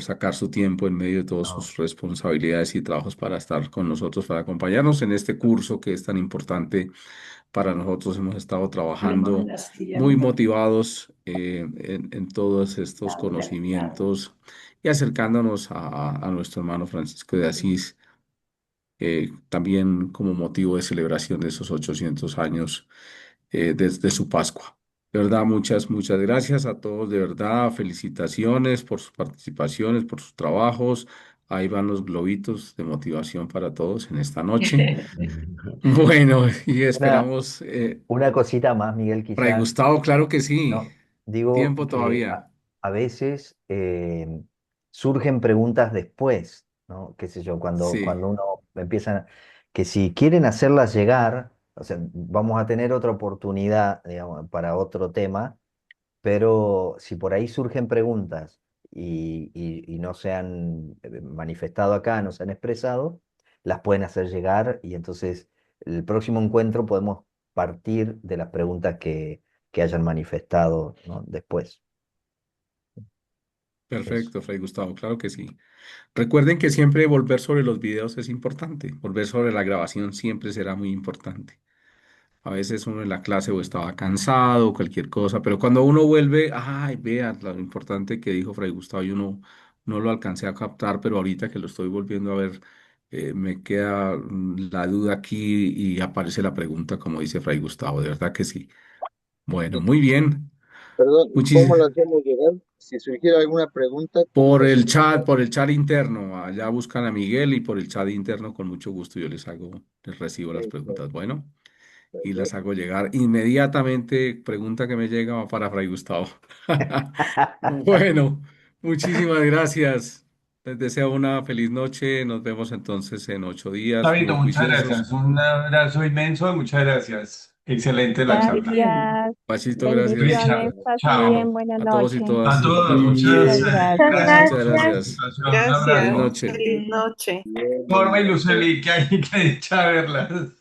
sacar su tiempo en medio de todas No, sus responsabilidades y trabajos para estar con nosotros, para acompañarnos en este curso que es tan importante para nosotros. Hemos estado trabajando muy motivados en todos estos conocimientos y acercándonos a nuestro hermano Francisco de Asís, también como motivo de celebración de esos 800 años desde su Pascua. De verdad, muchas gracias a todos, de verdad, felicitaciones por sus participaciones, por sus trabajos. Ahí van los globitos de motivación para todos en esta noche. Bueno, y Una, esperamos, una cosita más, Miguel, Fray quizás. Gustavo, claro que sí, No, digo tiempo que todavía. a veces surgen preguntas después, ¿no? Qué sé yo, Sí, cuando uno empieza, que si quieren hacerlas llegar, o sea, vamos a tener otra oportunidad, digamos, para otro tema, pero si por ahí surgen preguntas y no se han manifestado acá, no se han expresado, las pueden hacer llegar y entonces el próximo encuentro podemos partir de las preguntas que hayan manifestado, ¿no? Después. Eso. perfecto, Fray Gustavo, claro que sí. Recuerden que siempre volver sobre los videos es importante, volver sobre la grabación siempre será muy importante. A veces uno en la clase o estaba cansado o cualquier cosa, pero cuando uno vuelve, ay, vea lo importante que dijo Fray Gustavo, yo no lo alcancé a captar, pero ahorita que lo estoy volviendo a ver, me queda la duda aquí y aparece la pregunta, como dice Fray Gustavo, de verdad que sí. Bueno, muy bien. Perdón, ¿y cómo lo Muchísimas. hacemos llegar? Si surgiera alguna pregunta, ¿cómo Por lo el hacemos chat, llegar? por el chat interno, allá buscan a Miguel y por el chat interno con mucho gusto yo les recibo las Listo, preguntas. Bueno. Y las perfecto. hago llegar inmediatamente. Pregunta que me llega va para Fray Gustavo. Bueno, muchísimas gracias. Les deseo una feliz noche. Nos vemos entonces en 8 días, Tabito, muy muchas juiciosos. gracias. Un abrazo inmenso, muchas gracias. Excelente la charla. Bien. Gracias, Pachito, Feliz gracias. bendiciones, charla. pase Chao. bien, Bueno, buena a todos y noche. A todas, nos todos, vemos. Muchas muchas gracias. Muchas gracias Muchas por su gracias. gracias. participación. Un Feliz Gracias. abrazo. noche. Feliz noche. Bien, Norma y buenas noches. Luceli, que hay que dicha verlas.